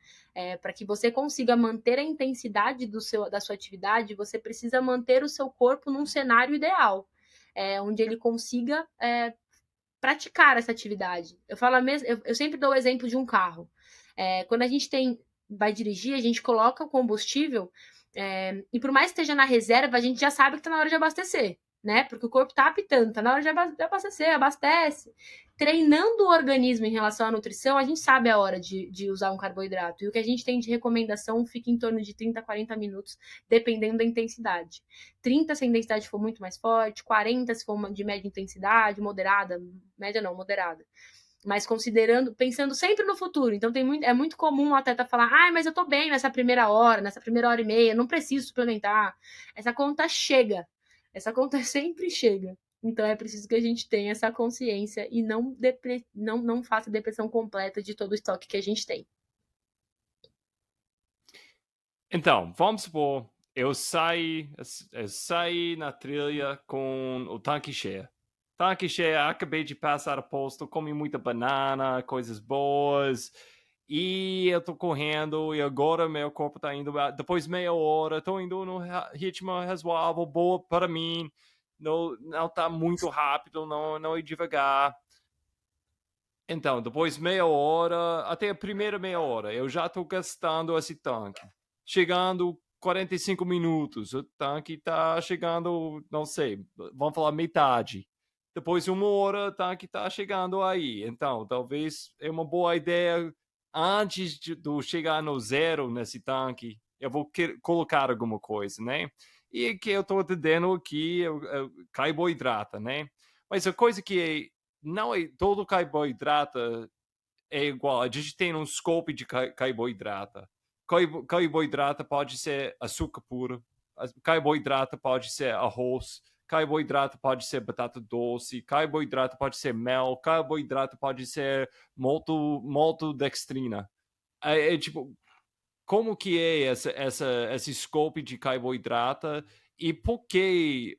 B: Para que você consiga manter a intensidade da sua atividade, você precisa manter o seu corpo num cenário ideal, onde ele consiga praticar essa atividade. Eu sempre dou o exemplo de um carro. Quando a gente vai dirigir, a gente coloca o combustível, e por mais que esteja na reserva, a gente já sabe que está na hora de abastecer, né? Porque o corpo está apitando, está na hora de abastecer, abastece. Treinando o organismo em relação à nutrição, a gente sabe a hora de usar um carboidrato. E o que a gente tem de recomendação fica em torno de 30 a 40 minutos, dependendo da intensidade. 30 se a intensidade for muito mais forte, 40 se for de média intensidade, moderada, média não, moderada. Mas pensando sempre no futuro. Então é muito comum o atleta falar: mas eu tô bem nessa primeira hora e meia, não preciso suplementar. Essa conta chega. Essa conta sempre chega. Então é preciso que a gente tenha essa consciência e não faça depressão completa de todo o estoque que a gente tem.
A: Então, vamos supor, eu saí na trilha com o tanque cheio. Tanque cheio, acabei de passar o posto, comi muita banana, coisas boas, e eu tô correndo, e agora meu corpo tá indo, depois de meia hora, tô indo no ritmo razoável, boa para mim, não tá muito rápido, não é devagar. Então, depois de meia hora, até a primeira meia hora, eu já tô gastando esse tanque. Chegando 45 minutos, o tanque tá chegando, não sei, vamos falar metade. Depois de uma hora, o tanque tá chegando aí. Então, talvez é uma boa ideia, antes de chegar no zero nesse tanque, eu vou colocar alguma coisa, né? E que eu tô entendendo aqui, carboidrato, né? Mas a coisa que não é todo carboidrato é igual. A gente tem um scope de carboidrato. Carboidrato pode ser açúcar puro, carboidrato pode ser arroz, carboidrato pode ser batata doce, carboidrato pode ser mel, carboidrato pode ser maltodextrina. Tipo, como que é esse scope de carboidrato e por que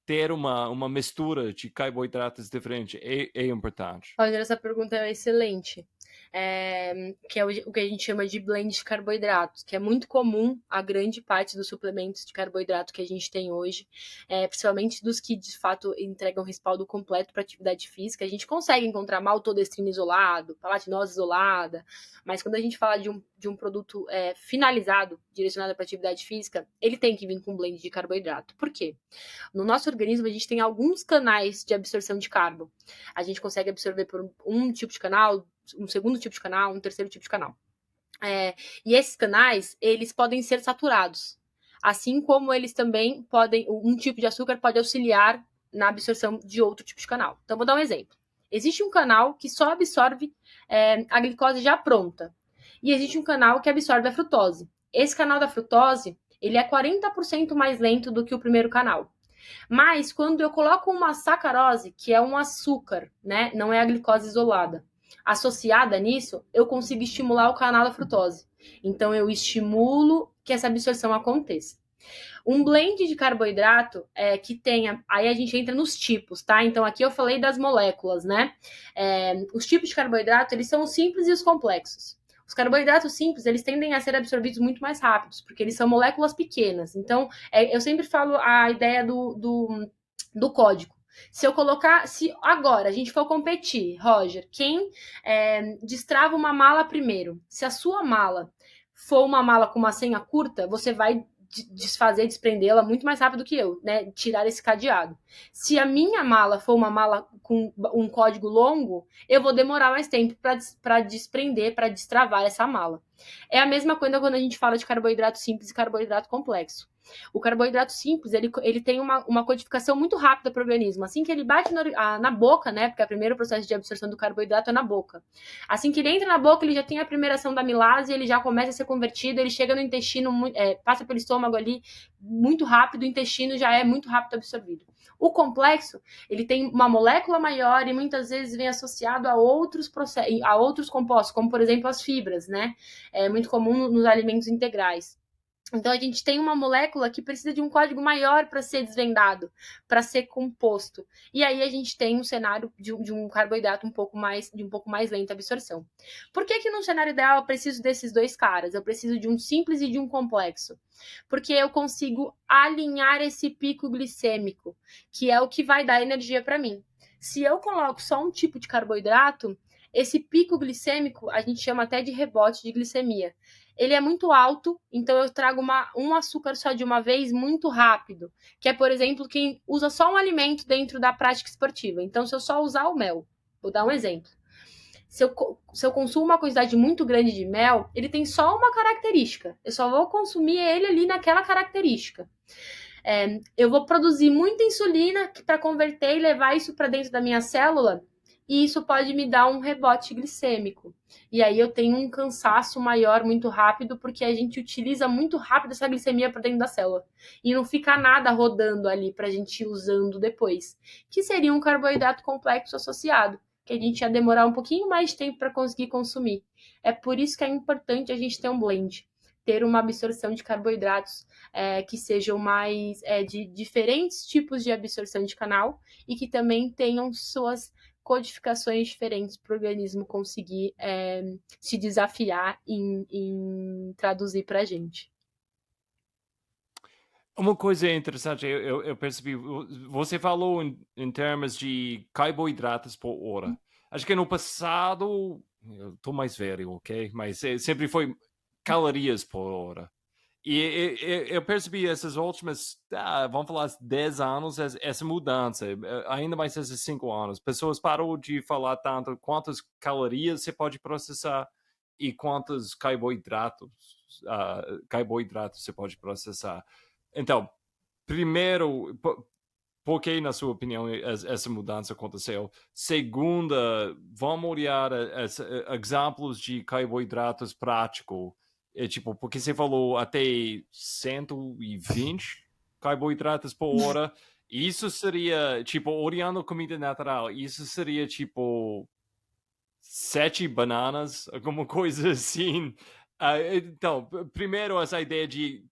A: ter uma mistura de carboidratos diferentes é importante?
B: Roger, essa pergunta é excelente. Que é o que a gente chama de blend de carboidratos, que é muito comum a grande parte dos suplementos de carboidrato que a gente tem hoje, principalmente dos que de fato entregam respaldo completo para atividade física. A gente consegue encontrar maltodestrina isolado, palatinose isolada, mas quando a gente fala de um produto finalizado, direcionado para atividade física, ele tem que vir com blend de carboidrato. Por quê? No nosso organismo, a gente tem alguns canais de absorção de carbo. A gente consegue absorver por um tipo de canal, um segundo tipo de canal, um terceiro tipo de canal. E esses canais, eles podem ser saturados. Assim como eles também um tipo de açúcar pode auxiliar na absorção de outro tipo de canal. Então, vou dar um exemplo. Existe um canal que só absorve a glicose já pronta. E existe um canal que absorve a frutose. Esse canal da frutose, ele é 40% mais lento do que o primeiro canal. Mas quando eu coloco uma sacarose, que é um açúcar, né, não é a glicose isolada, associada nisso, eu consigo estimular o canal da frutose. Então eu estimulo que essa absorção aconteça. Um blend de carboidrato que tenha. Aí a gente entra nos tipos, tá? Então aqui eu falei das moléculas, né? Os tipos de carboidrato, eles são os simples e os complexos. Os carboidratos simples, eles tendem a ser absorvidos muito mais rápidos, porque eles são moléculas pequenas. Então, eu sempre falo a ideia do código. Se eu colocar, se agora a gente for competir, Roger, quem destrava uma mala primeiro? Se a sua mala for uma mala com uma senha curta, você vai desfazer, desprendê-la muito mais rápido que eu, né? Tirar esse cadeado. Se a minha mala for uma mala com um código longo, eu vou demorar mais tempo para desprender, para destravar essa mala. É a mesma coisa quando a gente fala de carboidrato simples e carboidrato complexo. O carboidrato simples, ele tem uma codificação muito rápida para o organismo. Assim que ele bate na boca, né? Porque o primeiro processo de absorção do carboidrato é na boca. Assim que ele entra na boca, ele já tem a primeira ação da amilase, ele já começa a ser convertido, ele chega no intestino, passa pelo estômago ali muito rápido, o intestino já é muito rápido absorvido. O complexo, ele tem uma molécula maior e muitas vezes vem associado a outros processos, a outros compostos, como por exemplo as fibras, né? É muito comum nos alimentos integrais. Então, a gente tem uma molécula que precisa de um código maior para ser desvendado, para ser composto. E aí a gente tem um cenário de um carboidrato um pouco mais lenta absorção. Por que no cenário ideal eu preciso desses dois caras? Eu preciso de um simples e de um complexo. Porque eu consigo alinhar esse pico glicêmico, que é o que vai dar energia para mim. Se eu coloco só um tipo de carboidrato, esse pico glicêmico a gente chama até de rebote de glicemia. Ele é muito alto, então eu trago um açúcar só de uma vez muito rápido, que é, por exemplo, quem usa só um alimento dentro da prática esportiva. Então, se eu só usar o mel, vou dar um exemplo. Se eu consumo uma quantidade muito grande de mel, ele tem só uma característica. Eu só vou consumir ele ali naquela característica. Eu vou produzir muita insulina para converter e levar isso para dentro da minha célula, e isso pode me dar um rebote glicêmico. E aí eu tenho um cansaço maior muito rápido, porque a gente utiliza muito rápido essa glicemia para dentro da célula. E não fica nada rodando ali para a gente ir usando depois. Que seria um carboidrato complexo associado, que a gente ia demorar um pouquinho mais de tempo para conseguir consumir. É por isso que é importante a gente ter um blend. Ter uma absorção de carboidratos que sejam mais de diferentes tipos de absorção de canal e que também tenham suas codificações diferentes para o organismo conseguir se desafiar em traduzir para a gente.
A: Uma coisa interessante, eu percebi, você falou em termos de carboidratos por hora. Acho que no passado, eu estou mais velho, ok? Mas sempre foi calorias por hora. E eu percebi essas últimas, vamos falar, 10 anos, essa mudança, ainda mais esses 5 anos. Pessoas pararam de falar tanto quantas calorias você pode processar e quantos carboidratos você pode processar. Então, primeiro, por que, na sua opinião, essa mudança aconteceu? Segunda, vamos olhar exemplos de carboidratos práticos. Tipo, porque você falou até 120 carboidratos por hora. Isso seria, tipo, olhando comida natural, isso seria, tipo, 7 bananas, alguma coisa assim. Então, primeiro essa ideia de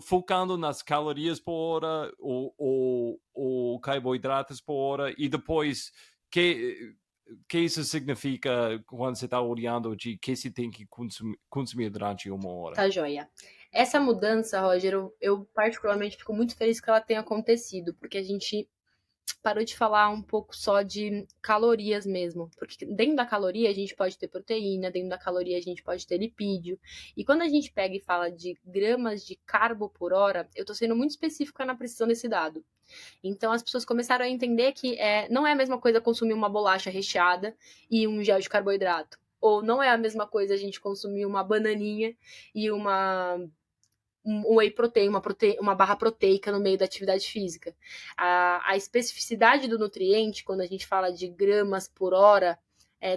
A: focando nas calorias por hora ou carboidratos por hora, e depois que isso significa quando você está olhando de que se tem que consumir durante uma hora.
B: Tá joia. Essa mudança, Roger, eu particularmente fico muito feliz que ela tenha acontecido, porque a gente parou de falar um pouco só de calorias mesmo, porque dentro da caloria a gente pode ter proteína, dentro da caloria a gente pode ter lipídio, e quando a gente pega e fala de gramas de carbo por hora, eu tô sendo muito específica na precisão desse dado. Então as pessoas começaram a entender que não é a mesma coisa consumir uma bolacha recheada e um gel de carboidrato, ou não é a mesma coisa a gente consumir uma bananinha e um whey protein, uma barra proteica no meio da atividade física. A especificidade do nutriente, quando a gente fala de gramas por hora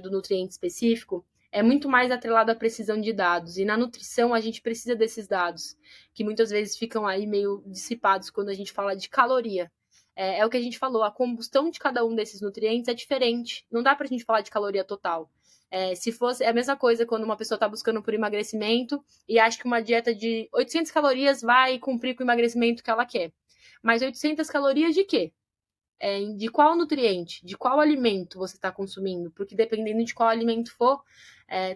B: do nutriente específico, é muito mais atrelado à precisão de dados. E na nutrição a gente precisa desses dados, que muitas vezes ficam aí meio dissipados quando a gente fala de caloria. É o que a gente falou, a combustão de cada um desses nutrientes é diferente. Não dá pra gente falar de caloria total. Se fosse, é a mesma coisa quando uma pessoa está buscando por emagrecimento e acha que uma dieta de 800 calorias vai cumprir com o emagrecimento que ela quer. Mas 800 calorias de quê? De qual nutriente, de qual alimento você está consumindo, porque dependendo de qual alimento for,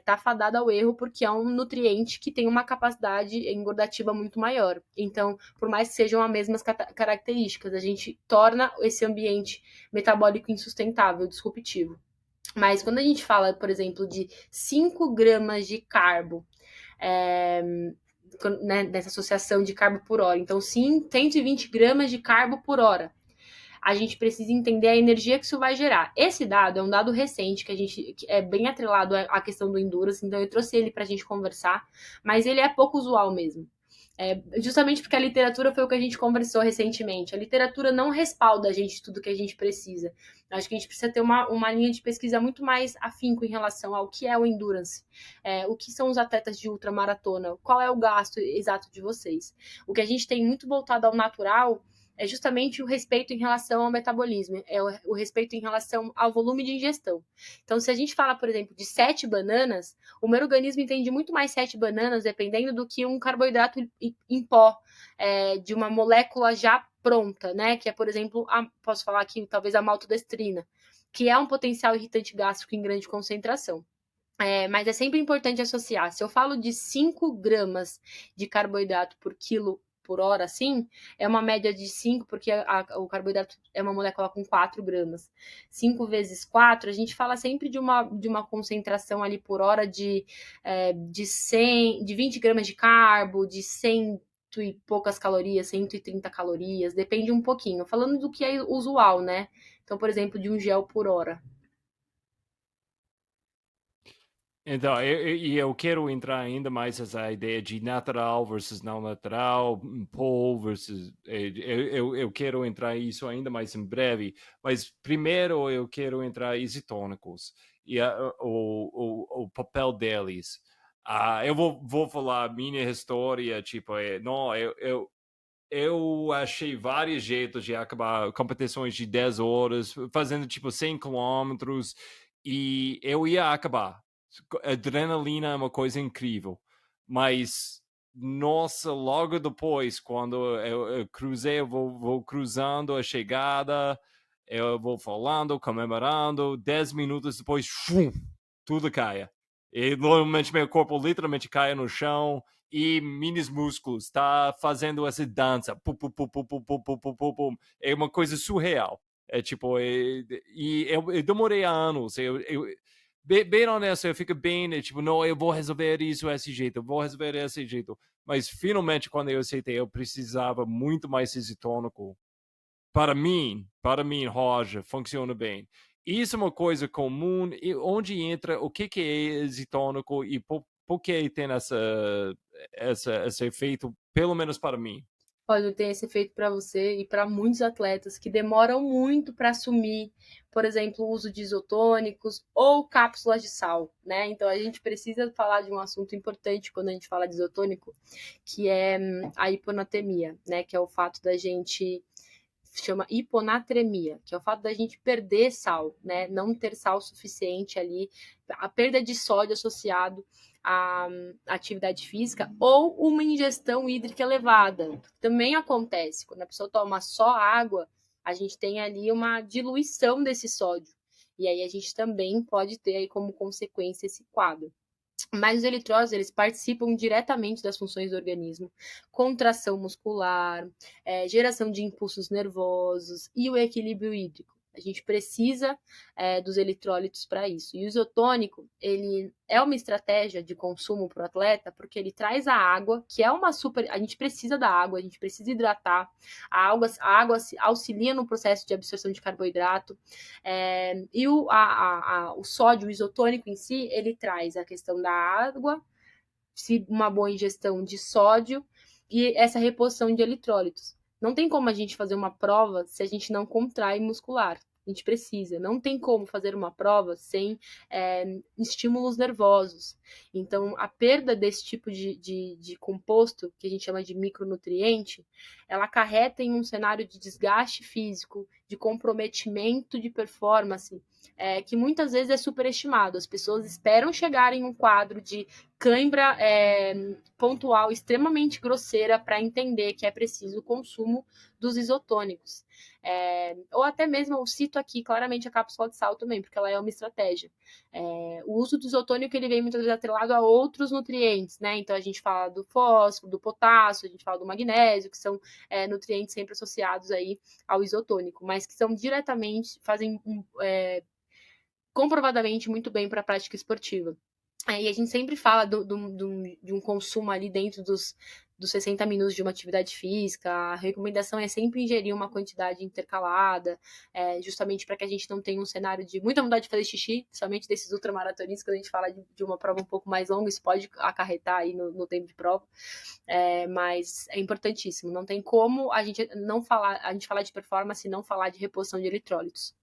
B: tá fadado ao erro, porque é um nutriente que tem uma capacidade engordativa muito maior. Então, por mais que sejam as mesmas características, a gente torna esse ambiente metabólico insustentável, disruptivo. Mas quando a gente fala, por exemplo, de 5 gramas de carbo, nessa associação de carbo por hora, então sim, 120 gramas de carbo por hora, a gente precisa entender a energia que isso vai gerar. Esse dado é um dado recente, que é bem atrelado à questão do endurance, então eu trouxe ele para a gente conversar, mas ele é pouco usual mesmo. Justamente porque a literatura foi o que a gente conversou recentemente. A literatura não respalda a gente tudo que a gente precisa. Acho que a gente precisa ter uma linha de pesquisa muito mais afinco em relação ao que é o endurance, o que são os atletas de ultramaratona, qual é o gasto exato de vocês. O que a gente tem muito voltado ao natural é justamente o respeito em relação ao metabolismo, é o respeito em relação ao volume de ingestão. Então, se a gente fala, por exemplo, de 7 bananas, o meu organismo entende muito mais 7 bananas, dependendo do que um carboidrato em pó, de uma molécula já pronta, né? Que é, por exemplo, posso falar aqui, talvez a maltodestrina, que é um potencial irritante gástrico em grande concentração. Mas é sempre importante associar. Se eu falo de 5 gramas de carboidrato por quilo por hora, assim, é uma média de 5, porque o carboidrato é uma molécula com 4 gramas. 5 vezes 4, a gente fala sempre de uma concentração ali por hora de 20 gramas de carbo, de 100 e poucas calorias, 130 calorias, depende um pouquinho. Falando do que é usual, né? Então, por exemplo, de um gel por hora.
A: Então, eu quero entrar ainda mais nessa ideia de natural versus não natural, pole versus. Eu quero entrar isso ainda mais em breve, mas primeiro eu quero entrar em isotônicos e o papel deles. Eu vou falar minha história, tipo, não, eu achei vários jeitos de acabar competições de 10 horas, fazendo tipo 100 quilômetros, e eu ia acabar. Adrenalina é uma coisa incrível, mas nossa, logo depois, quando eu cruzei, eu vou cruzando a chegada, eu vou falando, comemorando, 10 minutos depois, tudo cai. E normalmente meu corpo literalmente cai no chão e meus músculos tá fazendo essa dança. Pum, pum, pum, pum, pum, pum, pum, pum, pum, pum. É uma coisa surreal. É tipo, e eu demorei anos. Bem honesto, eu fico bem, tipo, não, eu vou resolver isso desse jeito, eu vou resolver desse jeito. Mas finalmente, quando eu aceitei, eu precisava muito mais isotônico. Para mim, Roger, funciona bem. Isso é uma coisa comum, e onde entra o que é isotônico e por que tem esse efeito, pelo menos para mim.
B: Pode ter esse efeito para você e para muitos atletas que demoram muito para assumir, por exemplo, o uso de isotônicos ou cápsulas de sal, né? Então a gente precisa falar de um assunto importante quando a gente fala de isotônico, que é a hiponatremia, né? Que é o fato da gente chama hiponatremia, que é o fato da gente perder sal, né? Não ter sal suficiente ali, a perda de sódio associado à atividade física ou uma ingestão hídrica elevada. Também acontece, quando a pessoa toma só água, a gente tem ali uma diluição desse sódio. E aí a gente também pode ter aí como consequência esse quadro. Mas os eletrólitos, eles participam diretamente das funções do organismo, contração muscular, geração de impulsos nervosos e o equilíbrio hídrico. A gente precisa dos eletrólitos para isso. E o isotônico, ele é uma estratégia de consumo para o atleta, porque ele traz a água, que é uma super... A gente precisa da água, a gente precisa hidratar. A água auxilia no processo de absorção de carboidrato. E o sódio, o isotônico em si, ele traz a questão da água, uma boa ingestão de sódio e essa reposição de eletrólitos. Não tem como a gente fazer uma prova se a gente não contrai muscular. A gente precisa. Não tem como fazer uma prova sem estímulos nervosos. Então, a perda desse tipo de composto, que a gente chama de micronutriente, ela acarreta em um cenário de desgaste físico, de comprometimento de performance, que muitas vezes é superestimado. As pessoas esperam chegar em um quadro de cãibra pontual extremamente grosseira para entender que é preciso o consumo dos isotônicos. Ou até mesmo, eu cito aqui claramente a cápsula de sal também, porque ela é uma estratégia. O uso do isotônico ele vem muitas vezes atrelado a outros nutrientes, né? Então a gente fala do fósforo, do potássio, a gente fala do magnésio, que são nutrientes sempre associados aí ao isotônico, mas que são diretamente, fazem comprovadamente muito bem para a prática esportiva. E a gente sempre fala de um consumo ali dentro dos 60 minutos de uma atividade física. A recomendação é sempre ingerir uma quantidade intercalada, justamente para que a gente não tenha um cenário de muita vontade de fazer xixi, somente desses ultramaratonistas, quando a gente fala de uma prova um pouco mais longa, isso pode acarretar aí no tempo de prova. Mas é importantíssimo. Não tem como a gente falar de performance e não falar de reposição de eletrólitos.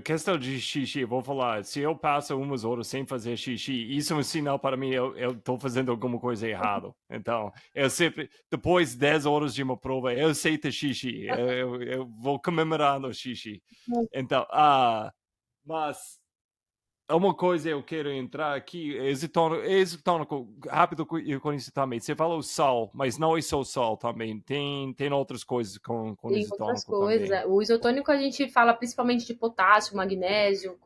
A: Questão de xixi, vou falar, se eu passo umas horas sem fazer xixi, isso é um sinal para mim, eu tô fazendo alguma coisa errada. Então, eu sempre, depois de 10 horas de uma prova, eu sei ter xixi, eu vou comemorando o xixi. Então, mas uma coisa eu quero entrar aqui, isotônico, rápido com isso também. Você falou sal, mas não é só sal também. Tem outras coisas com
B: Tem outras
A: isotônico
B: coisas.
A: também.
B: O isotônico a gente fala principalmente de potássio, magnésio,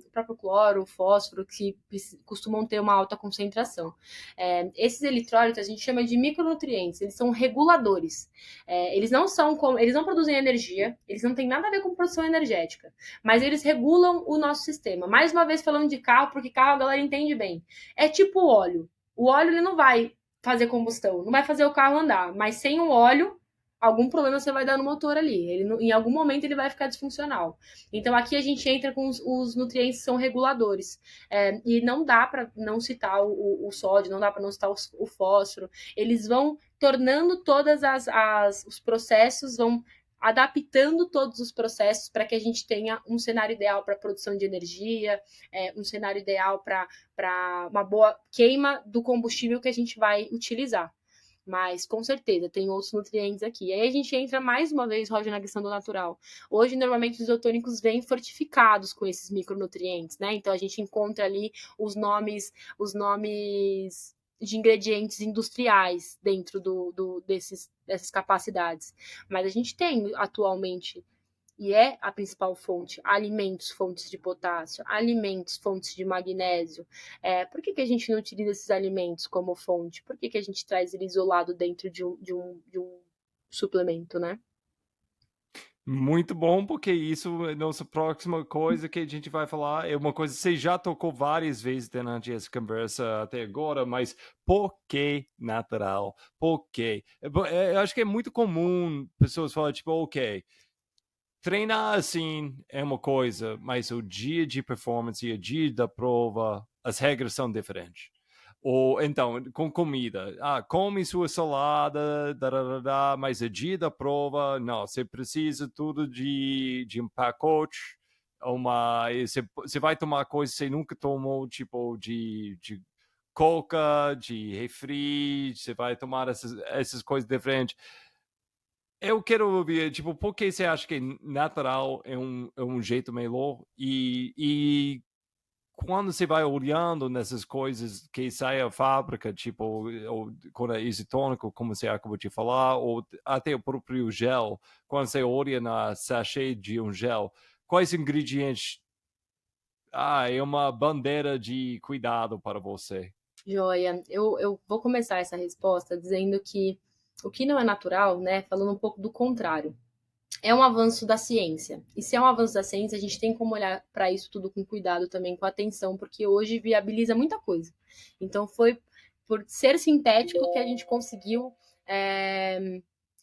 B: o próprio cloro, o fósforo, que costumam ter uma alta concentração. Esses eletrólitos a gente chama de micronutrientes, eles são reguladores. Eles não produzem energia, eles não têm nada a ver com produção energética, mas eles regulam o nosso sistema. Mais uma vez falando de carro, porque carro a galera entende bem. É tipo óleo. O óleo ele não vai fazer combustão, não vai fazer o carro andar, mas sem o óleo algum problema você vai dar no motor ali. Em algum momento ele vai ficar disfuncional. Então aqui a gente entra com os nutrientes que são reguladores. E não dá para não citar o sódio, não dá para não citar o fósforo. Eles vão tornando todas os processos, vão adaptando todos os processos para que a gente tenha um cenário ideal para produção de energia, um cenário ideal para uma boa queima do combustível que a gente vai utilizar. Mas, com certeza, tem outros nutrientes aqui. Aí a gente entra mais uma vez, Roger, na questão do natural. Hoje, normalmente, os isotônicos vêm fortificados com esses micronutrientes, né? Então, a gente encontra ali os nomes de ingredientes industriais dentro dessas capacidades. Mas a gente tem, atualmente, e é a principal fonte, alimentos, fontes de potássio, alimentos, fontes de magnésio. Por que a gente não utiliza esses alimentos como fonte? Por que a gente traz ele isolado dentro de um suplemento, né?
A: Muito bom, porque isso é a nossa próxima coisa que a gente vai falar. É uma coisa que você já tocou várias vezes durante essa conversa até agora, mas por que natural? Por quê? Eu acho que é muito comum pessoas falarem, tipo, ok, treinar assim é uma coisa, mas o dia de performance e o dia da prova, as regras são diferentes. Ou então, com comida, come sua salada, mas o dia da prova, não, você precisa tudo de um pacote, você vai tomar coisa que você nunca tomou, tipo de coca, de refri, você vai tomar essas coisas diferentes. Eu quero ouvir, tipo, por que você acha que natural é um jeito melhor? E quando você vai olhando nessas coisas que saem da fábrica, tipo, ou quando é isotônico, como você acabou de falar, ou até o próprio gel, quando você olha na sachê de um gel, quais ingredientes? É uma bandeira de cuidado para você.
B: Joia, eu vou começar essa resposta dizendo que o que não é natural, né? Falando um pouco do contrário. É um avanço da ciência. E se é um avanço da ciência, a gente tem como olhar para isso tudo com cuidado também, com atenção, porque hoje viabiliza muita coisa. Então, foi por ser sintético que a gente conseguiu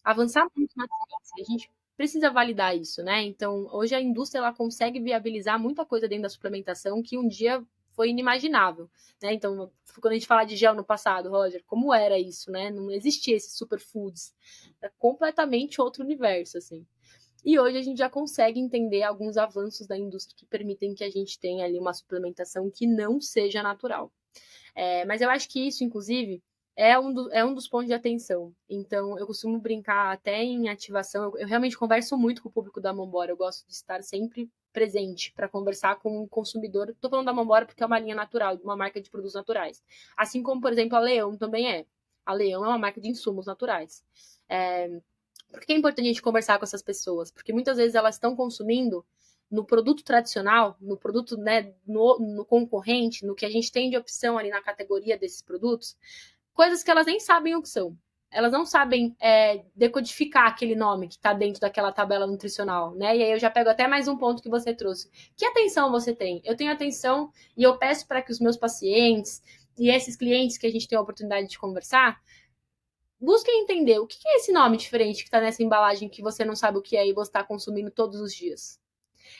B: avançar muito na ciência. A gente precisa validar isso, né? Então, hoje a indústria ela consegue viabilizar muita coisa dentro da suplementação que um dia foi inimaginável, né? Então, quando a gente fala de gel no passado, Roger, como era isso, né? Não existia esses superfoods. É completamente outro universo, assim. E hoje a gente já consegue entender alguns avanços da indústria que permitem que a gente tenha ali uma suplementação que não seja natural. Mas eu acho que isso, inclusive, é um dos pontos de atenção. Então, eu costumo brincar até em ativação. Eu realmente converso muito com o público da Mambora. Eu gosto de estar sempre presente para conversar com o consumidor. Estou falando da Mambora porque é uma linha natural, uma marca de produtos naturais. Assim como, por exemplo, a Leão também é. A Leão é uma marca de insumos naturais. Por que é importante a gente conversar com essas pessoas? Porque muitas vezes elas estão consumindo no produto tradicional, no produto, né, no concorrente, no que a gente tem de opção ali na categoria desses produtos, coisas que elas nem sabem o que são. Elas não sabem decodificar aquele nome que está dentro daquela tabela nutricional, né? E aí eu já pego até mais um ponto que você trouxe. Que atenção você tem? Eu tenho atenção e eu peço para que os meus pacientes e esses clientes que a gente tem a oportunidade de conversar busquem entender o que é esse nome diferente que está nessa embalagem que você não sabe o que é e você está consumindo todos os dias.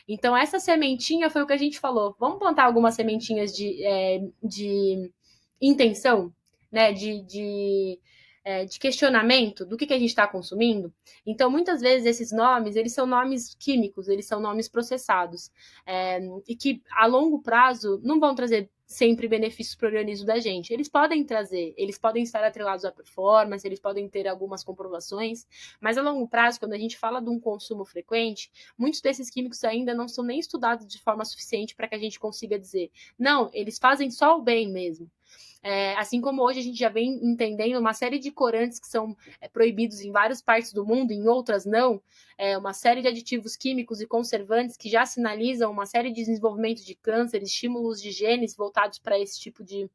B: Então, essa sementinha foi o que a gente falou. Vamos plantar algumas sementinhas de intenção, né? De questionamento do que a gente está consumindo. Então, muitas vezes, esses nomes, eles são nomes químicos, eles são nomes processados. E que, a longo prazo, não vão trazer sempre benefícios para o organismo da gente. Eles podem trazer, eles podem estar atrelados à performance, eles podem ter algumas comprovações, mas a longo prazo, quando a gente fala de um consumo frequente, muitos desses químicos ainda não são nem estudados de forma suficiente para que a gente consiga dizer, não, eles fazem só o bem mesmo. Assim como hoje a gente já vem entendendo uma série de corantes que são proibidos em várias partes do mundo, em outras não, uma série de aditivos químicos e conservantes que já sinalizam uma série de desenvolvimento de câncer, estímulos de genes voltados para esse tipo de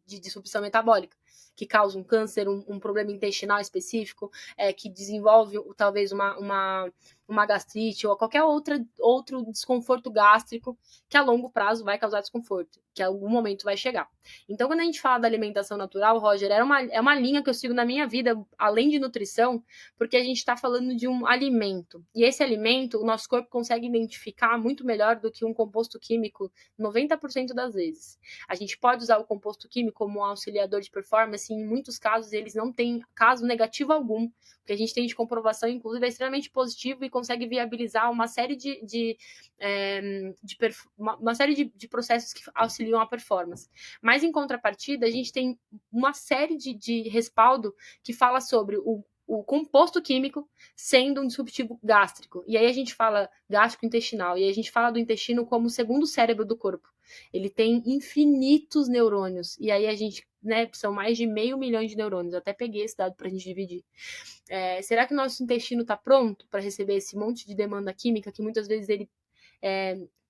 B: disrupção metabólica, que causa um câncer, um problema intestinal específico, que desenvolve talvez uma gastrite ou qualquer outro desconforto gástrico que a longo prazo vai causar desconforto, que a algum momento vai chegar. Então, quando a gente fala da alimentação natural, Roger, é uma linha que eu sigo na minha vida, além de nutrição, porque a gente está falando de um alimento. E esse alimento, o nosso corpo consegue identificar muito melhor do que um composto químico 90% das vezes. A gente pode usar o composto químico como um auxiliador de performance, e em muitos casos eles não têm caso negativo algum. O que a gente tem de comprovação, inclusive, é extremamente positivo e consegue viabilizar uma série uma série de processos que auxiliam a performance. Mas, em contrapartida, a gente tem uma série de respaldo que fala sobre o composto químico sendo um disruptivo gástrico. E aí a gente fala gástrico-intestinal, e aí a gente fala do intestino como o segundo cérebro do corpo. Ele tem infinitos neurônios, e aí a gente, né, são mais de 500 milhões de neurônios. Eu até peguei esse dado para a gente dividir. Será que o nosso intestino está pronto para receber esse monte de demanda química que muitas vezes ele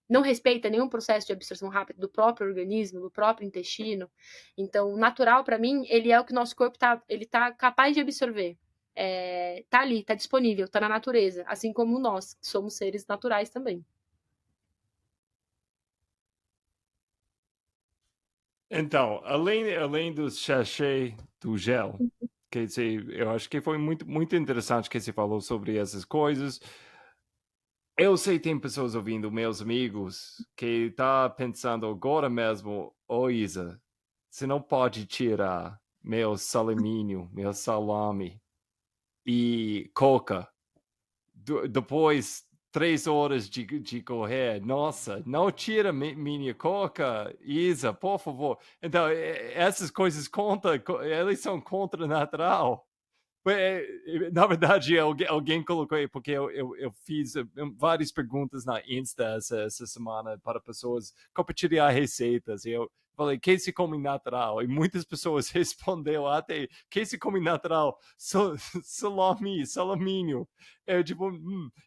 B: não respeita nenhum processo de absorção rápida do próprio organismo, do próprio intestino? Então, o natural, para mim, ele é o que o nosso corpo tá capaz de absorver. Tá ali, tá disponível, tá na natureza, assim como nós, que somos seres naturais também.
A: Então, além do sachê do gel, quer dizer, eu acho que foi muito interessante que você falou sobre essas coisas. Eu sei que tem pessoas ouvindo, meus amigos, que tá pensando agora mesmo, ô Isa, você não pode tirar meu salaminho, meu salame e coca depois 3 horas de correr. Nossa, não tira minha coca, Isa, por favor. Então, essas coisas elas são contra natural. Na verdade, alguém colocou aí, porque eu fiz várias perguntas na Insta essa semana para pessoas compartilhar receitas. E eu falei, que se come natural? E muitas pessoas responderam até, que se come natural? Salaminho. Tipo,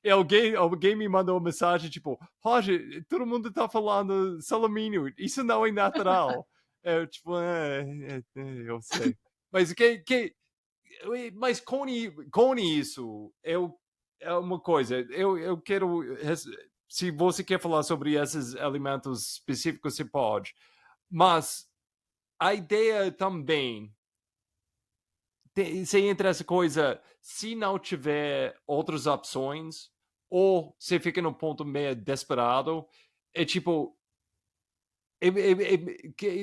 A: E alguém me mandou uma mensagem, tipo, Roger, todo mundo tá falando salaminho, isso não é natural. Tipo, eu sei. Mas mas com isso, é uma coisa. Eu quero. Se você quer falar sobre esses alimentos específicos, você pode. Mas a ideia também. Se entra essa coisa, se não tiver outras opções, ou você fica num ponto meio desesperado, é tipo.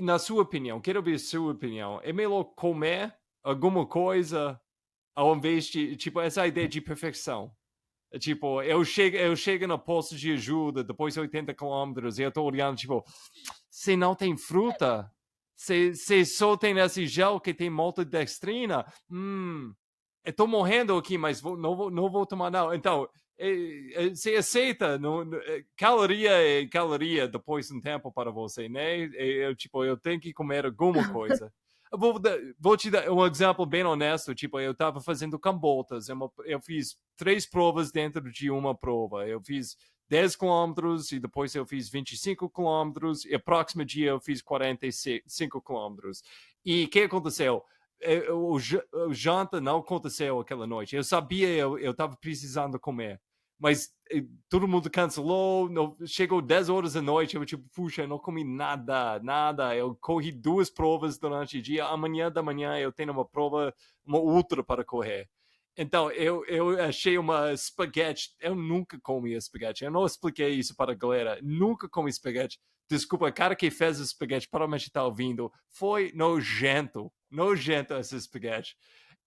A: Na sua opinião, quero ouvir a sua opinião. É melhor comer alguma coisa ao invés de, tipo, essa ideia de perfeição. Tipo, eu chego no posto de ajuda depois de 80 quilômetros e eu tô olhando, tipo, você não tem fruta? Você só tem esse gel que tem maltodextrina? Eu tô morrendo aqui, mas não vou tomar não. Então, você aceita, caloria é caloria depois de um tempo para você, né? Tipo, eu tenho que comer alguma coisa. Vou te dar um exemplo bem honesto. Tipo, eu estava fazendo cambotas. Eu fiz 3 provas dentro de uma prova. Eu fiz 10 quilômetros e depois eu fiz 25 quilômetros e o próximo dia eu fiz 45 quilômetros. E o que aconteceu? O janta não aconteceu aquela noite. Eu sabia eu estava precisando comer. Mas todo mundo cancelou, chegou 10 horas da noite, eu tipo, puxa, eu não comi nada. Eu corri 2 provas durante o dia, amanhã da manhã eu tenho uma prova, uma outra para correr. Então, eu achei uma espaguete, eu nunca comi espaguete, eu não expliquei isso para a galera, nunca comi espaguete. Desculpa, o cara que fez o espaguete, provavelmente está ouvindo, foi nojento esse espaguete.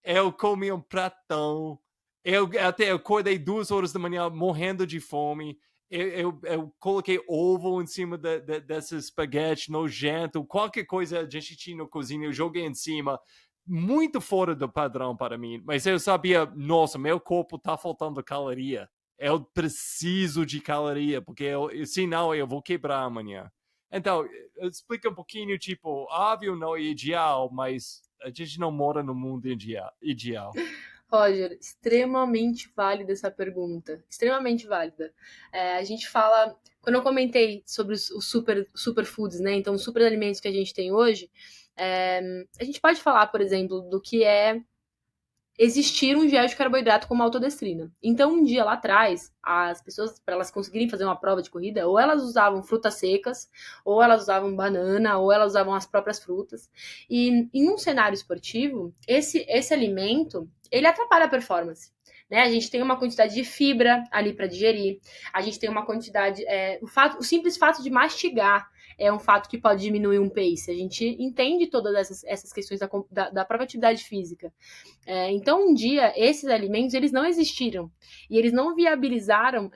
A: Eu comi um pratão, eu acordei 2 horas da manhã morrendo de fome. Eu coloquei ovo em cima desse espaguete nojento. Qualquer coisa a gente tinha na cozinha, eu joguei em cima. Muito fora do padrão para mim. Mas eu sabia, nossa, meu corpo tá faltando caloria. Eu preciso de caloria, porque senão eu vou quebrar amanhã. Então, explica um pouquinho, tipo, óbvio não é ideal, mas a gente não mora no mundo ideal.
B: Roger, extremamente válida essa pergunta. Extremamente válida. A gente fala. Quando eu comentei sobre os superfoods, né? Então, os superalimentos que a gente tem hoje, a gente pode falar, por exemplo, do que é existir um gel de carboidrato com maltodestrina. Então, um dia lá atrás, as pessoas, para elas conseguirem fazer uma prova de corrida, ou elas usavam frutas secas, ou elas usavam banana, ou elas usavam as próprias frutas. E em um cenário esportivo, esse alimento, ele atrapalha a performance. Né? A gente tem uma quantidade de fibra ali para digerir, a gente tem uma quantidade. O simples fato de mastigar é um fato que pode diminuir um pace. A gente entende todas essas questões da própria atividade física. Então, um dia, esses alimentos, eles não existiram. E eles não viabilizaram,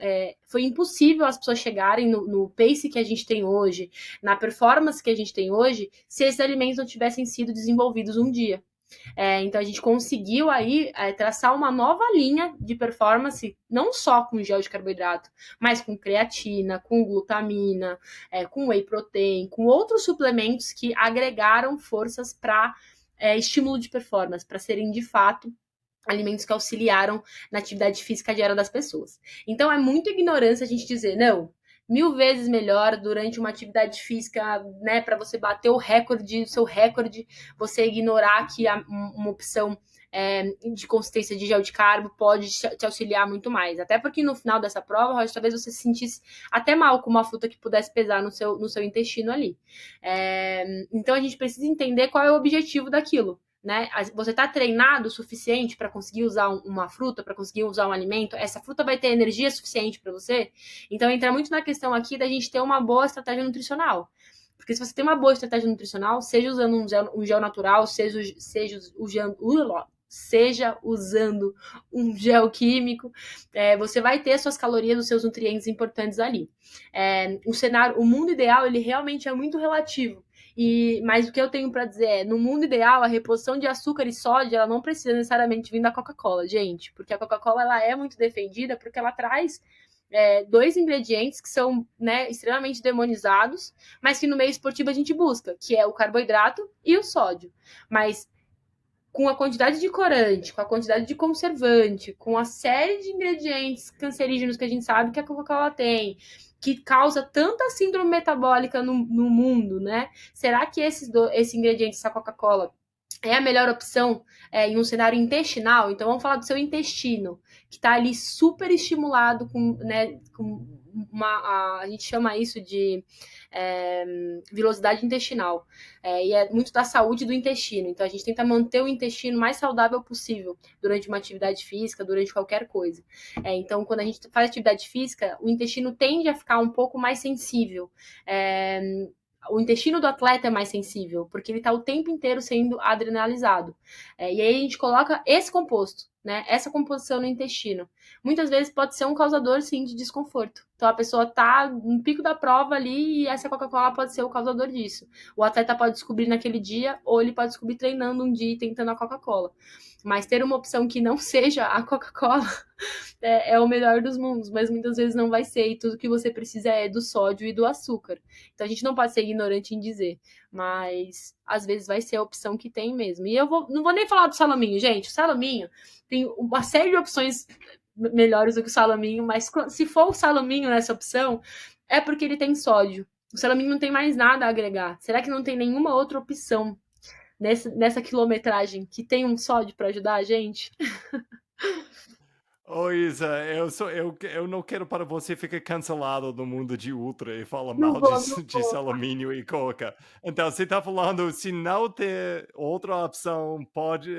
B: foi impossível as pessoas chegarem no pace que a gente tem hoje, na performance que a gente tem hoje, se esses alimentos não tivessem sido desenvolvidos um dia. Então a gente conseguiu aí traçar uma nova linha de performance, não só com gel de carboidrato, mas com creatina, com glutamina, com whey protein, com outros suplementos que agregaram forças para estímulo de performance, para serem de fato alimentos que auxiliaram na atividade física diária das pessoas. Então é muita ignorância a gente dizer, não, 1000 vezes melhor durante uma atividade física, né, para você bater o seu recorde, você ignorar que uma opção de consistência de gel de carbo pode te auxiliar muito mais. Até porque no final dessa prova, Roger, talvez você se sentisse até mal com uma fruta que pudesse pesar no seu intestino ali. Então a gente precisa entender qual é o objetivo daquilo. Né? Você está treinado o suficiente para conseguir usar uma fruta, para conseguir usar um alimento? Essa fruta vai ter energia suficiente para você? Então entra muito na questão aqui da gente ter uma boa estratégia nutricional. Porque se você tem uma boa estratégia nutricional, seja usando um gel natural, seja usando um gel químico, você vai ter suas calorias, os seus nutrientes importantes ali. O mundo ideal, ele realmente é muito relativo. Mas o que eu tenho para dizer no mundo ideal, a reposição de açúcar e sódio, ela não precisa necessariamente vir da Coca-Cola, gente, porque a Coca-Cola ela é muito defendida porque ela traz 2 ingredientes que são, né, extremamente demonizados, mas que no meio esportivo a gente busca, que é o carboidrato e o sódio. Mas com a quantidade de corante, com a quantidade de conservante, com a série de ingredientes cancerígenos que a gente sabe que a Coca-Cola tem, que causa tanta síndrome metabólica no mundo, né? Será que esse ingrediente, essa Coca-Cola, é a melhor opção em um cenário intestinal? Então vamos falar do seu intestino, que está ali super estimulado com a gente chama isso de velocidade intestinal. E é muito da saúde do intestino. Então a gente tenta manter o intestino mais saudável possível durante uma atividade física, durante qualquer coisa. Então quando a gente faz atividade física, o intestino tende a ficar um pouco mais sensível. O intestino do atleta é mais sensível, porque ele está o tempo inteiro sendo adrenalizado. E aí a gente coloca esse composto. né? Essa composição no intestino. Muitas vezes pode ser um causador, sim, de desconforto. Então a pessoa tá no pico da prova ali e essa Coca-Cola pode ser o causador disso. O atleta pode descobrir naquele dia ou ele pode descobrir treinando um dia e tentando a Coca-Cola. Mas ter uma opção que não seja a Coca-Cola é o melhor dos mundos, mas muitas vezes não vai ser, e tudo que você precisa é do sódio e do açúcar. Então a gente não pode ser ignorante em dizer, mas às vezes vai ser a opção que tem mesmo. E não vou nem falar do salaminho, gente. O salaminho tem uma série de opções melhores do que o salaminho, mas se for o salaminho nessa opção, é porque ele tem sódio. O salaminho não tem mais nada a agregar. Será que não tem nenhuma outra opção nessa quilometragem que tem um sódio para ajudar a gente?
A: Ô, Isa, eu não quero para você ficar cancelado no mundo de ultra e falar
B: Não
A: mal de,
B: vou, não
A: de
B: vou.
A: salaminho e coca. Então, você está falando, se não ter outra opção,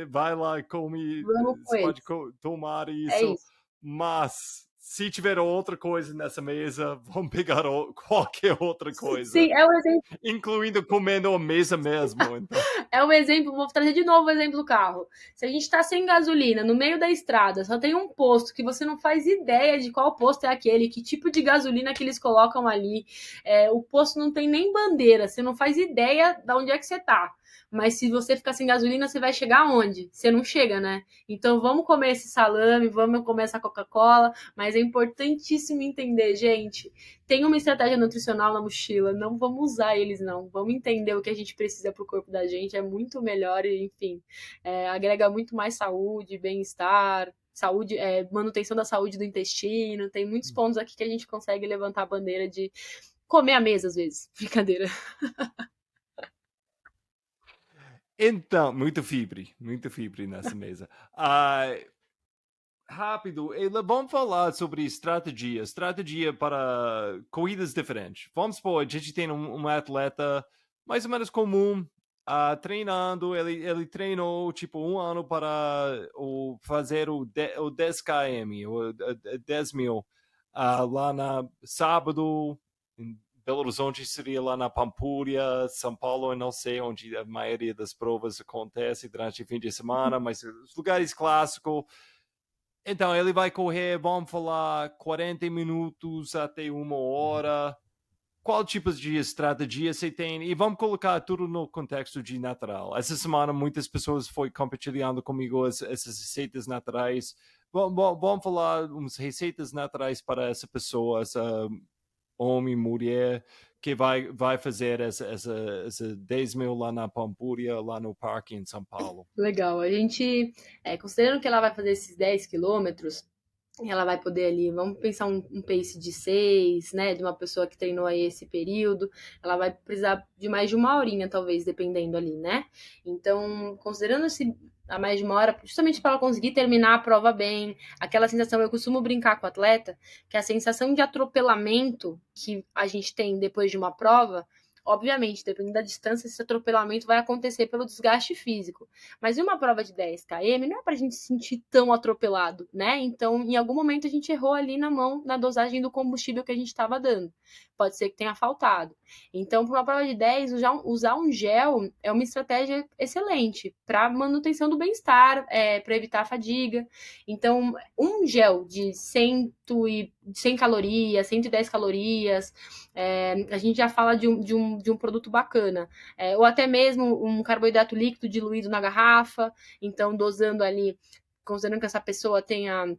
A: vai lá, come,
B: Vamos com
A: você pode
B: esse.
A: tomar
B: É
A: isso,
B: isso.
A: mas se tiver outra coisa nessa mesa, vamos pegar qualquer outra coisa,
B: Sim, é o exemplo.
A: incluindo comendo a mesa mesmo. Então.
B: É o exemplo, vou trazer de novo o exemplo do carro. Se a gente está sem gasolina no meio da estrada, só tem um posto que você não faz ideia de qual posto é aquele, que tipo de gasolina que eles colocam ali. O posto não tem nem bandeira, você não faz ideia de onde é que você tá. Mas se você ficar sem gasolina, você vai chegar aonde? Você não chega, né? Então vamos comer esse salame, vamos comer essa Coca-Cola, mas é importantíssimo entender, gente, tem uma estratégia nutricional na mochila, não vamos usar eles, não. Vamos entender o que a gente precisa para o corpo da gente, é muito melhor e, enfim, agrega muito mais saúde, bem-estar, saúde, manutenção da saúde do intestino. Tem muitos pontos aqui que a gente consegue levantar a bandeira de comer à mesa, às vezes. Brincadeira.
A: Então, muito fibre nessa mesa. Rápido, vamos falar sobre estratégia para corridas diferentes. Vamos supor, a gente tem um atleta mais ou menos comum, treinando, ele treinou tipo 1 ano para fazer o 10 km, o 10 mil, lá na sábado, em Belo Horizonte seria lá na Pampulha, São Paulo, eu não sei onde a maioria das provas acontece durante o fim de semana, mas os lugares clássicos. Então, ele vai correr, vamos falar, 40 minutos até 1 hora. Qual tipo de estratégia você tem? E vamos colocar tudo no contexto de natural. Essa semana, muitas pessoas foram compartilhando comigo essas receitas naturais. Vamos falar umas receitas naturais para essa pessoa, essa homem, mulher, que vai fazer essa 10 mil lá na Pampulha, lá no parque em São Paulo.
B: Legal. A gente, considerando que ela vai fazer esses 10 quilômetros, ela vai poder ali, vamos pensar um pace de 6, né, de uma pessoa que treinou aí esse período, ela vai precisar de mais de 1 horinha, talvez, dependendo ali, né? Então, considerando esse a mais de 1 hora, justamente para ela conseguir terminar a prova bem, aquela sensação, eu costumo brincar com o atleta, que a sensação de atropelamento que a gente tem depois de uma prova, obviamente, dependendo da distância, esse atropelamento vai acontecer pelo desgaste físico. Mas em uma prova de 10 km, não é pra gente se sentir tão atropelado, né? Então, em algum momento, a gente errou ali na dosagem do combustível que a gente estava dando. Pode ser que tenha faltado. Então, para uma prova de 10, usar um gel é uma estratégia excelente para manutenção do bem-estar, para evitar a fadiga. Então, um gel de 100 calorias, 110 calorias, a gente já fala de um produto bacana. Ou até mesmo um carboidrato líquido diluído na garrafa, então dosando ali, considerando que essa pessoa tenha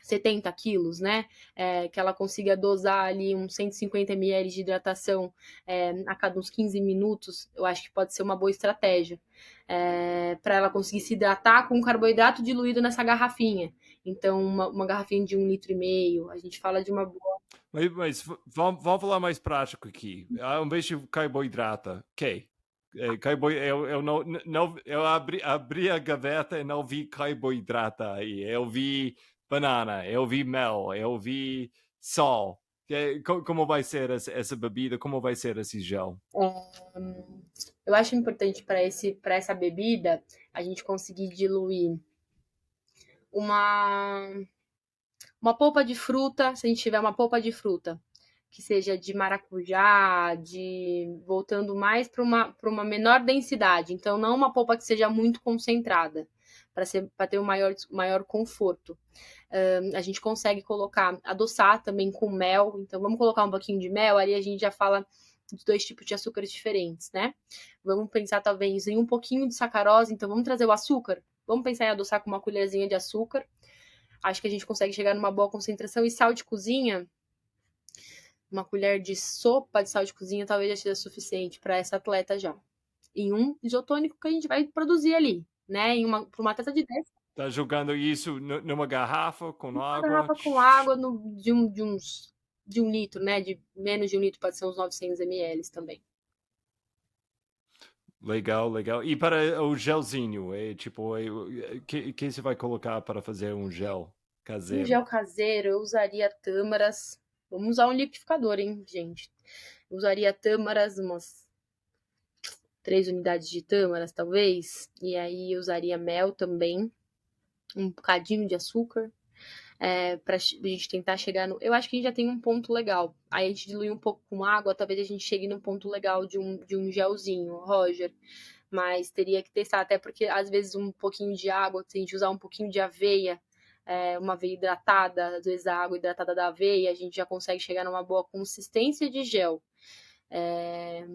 B: 70 quilos, né? Que ela consiga dosar ali uns 150 ml de hidratação a cada uns 15 minutos, eu acho que pode ser uma boa estratégia. Para ela conseguir se hidratar com carboidrato diluído nessa garrafinha. Então, uma garrafinha de 1,5 litro, a gente fala de uma boa.
A: Mas vamos falar mais prático aqui. Ao invés de carboidrato, ok. Eu eu abri a gaveta e não vi carboidrato aí. Eu vi banana, eu vi mel, eu vi sal. Como vai ser essa bebida? Como vai ser esse gel?
B: Eu acho importante para essa bebida a gente conseguir diluir uma, uma polpa de fruta, se a gente tiver uma polpa de fruta, que seja de maracujá, voltando mais para uma menor densidade. Então, não uma polpa que seja muito concentrada. para ter um maior conforto. A gente consegue adoçar também com mel, então vamos colocar um pouquinho de mel, ali a gente já fala de 2 tipos de açúcares diferentes, né? Vamos pensar talvez em um pouquinho de sacarose, então vamos trazer o açúcar, vamos pensar em adoçar com uma colherzinha de açúcar, acho que a gente consegue chegar numa boa concentração, e sal de cozinha, uma colher de sopa de sal de cozinha talvez já seja suficiente para essa atleta já. Em um isotônico que a gente vai produzir ali, né? Para uma atleta de 10,
A: Tá jogando isso numa garrafa com
B: uma
A: água?
B: garrafa com água de 1 litro, né? De menos de 1 litro, pode ser uns 900 ml também.
A: Legal, legal. E para o gelzinho, tipo, que você vai colocar para fazer um gel
B: Um
A: caseiro?
B: gel caseiro, eu usaria tâmaras. Vamos usar um liquidificador, hein, gente? Eu usaria tâmaras, umas 3 unidades de tâmaras, talvez. E aí eu usaria mel também, um bocadinho de açúcar, pra gente tentar chegar no. Eu acho que a gente já tem um ponto legal. Aí a gente dilui um pouco com água, talvez a gente chegue no ponto legal de um gelzinho, Roger. Mas teria que testar, até porque às vezes um pouquinho de água, se a gente usar um pouquinho de aveia, uma aveia hidratada, às vezes a água hidratada da aveia, a gente já consegue chegar numa boa consistência de gel.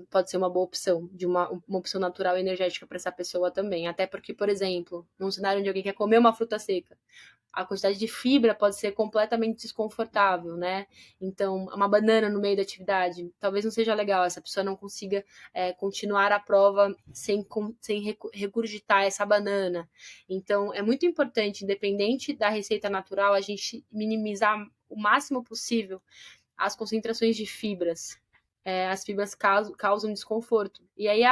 B: Pode ser uma boa opção, de uma opção natural e energética para essa pessoa também. Até porque, por exemplo, num cenário onde alguém quer comer uma fruta seca, a quantidade de fibra pode ser completamente desconfortável, né? Então, uma banana no meio da atividade talvez não seja legal, essa pessoa não consiga continuar a prova sem regurgitar essa banana. Então, é muito importante, independente da receita natural, a gente minimizar o máximo possível as concentrações de fibras. As fibras causam desconforto. E aí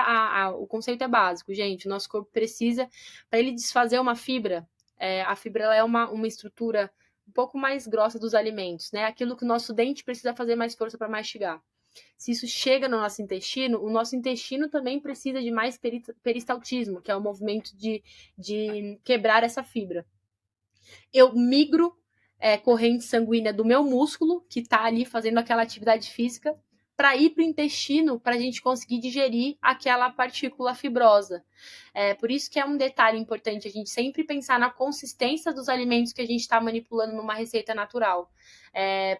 B: o conceito é básico, gente. O nosso corpo precisa, para ele desfazer uma fibra, a fibra ela é uma estrutura um pouco mais grossa dos alimentos, né? Aquilo que o nosso dente precisa fazer mais força para mastigar. Se isso chega no nosso intestino, o nosso intestino também precisa de mais peristaltismo, que é o movimento de quebrar essa fibra. Eu migro corrente sanguínea do meu músculo, que está ali fazendo aquela atividade física, para ir para o intestino, para a gente conseguir digerir aquela partícula fibrosa. Por isso que é um detalhe importante a gente sempre pensar na consistência dos alimentos que a gente está manipulando numa receita natural.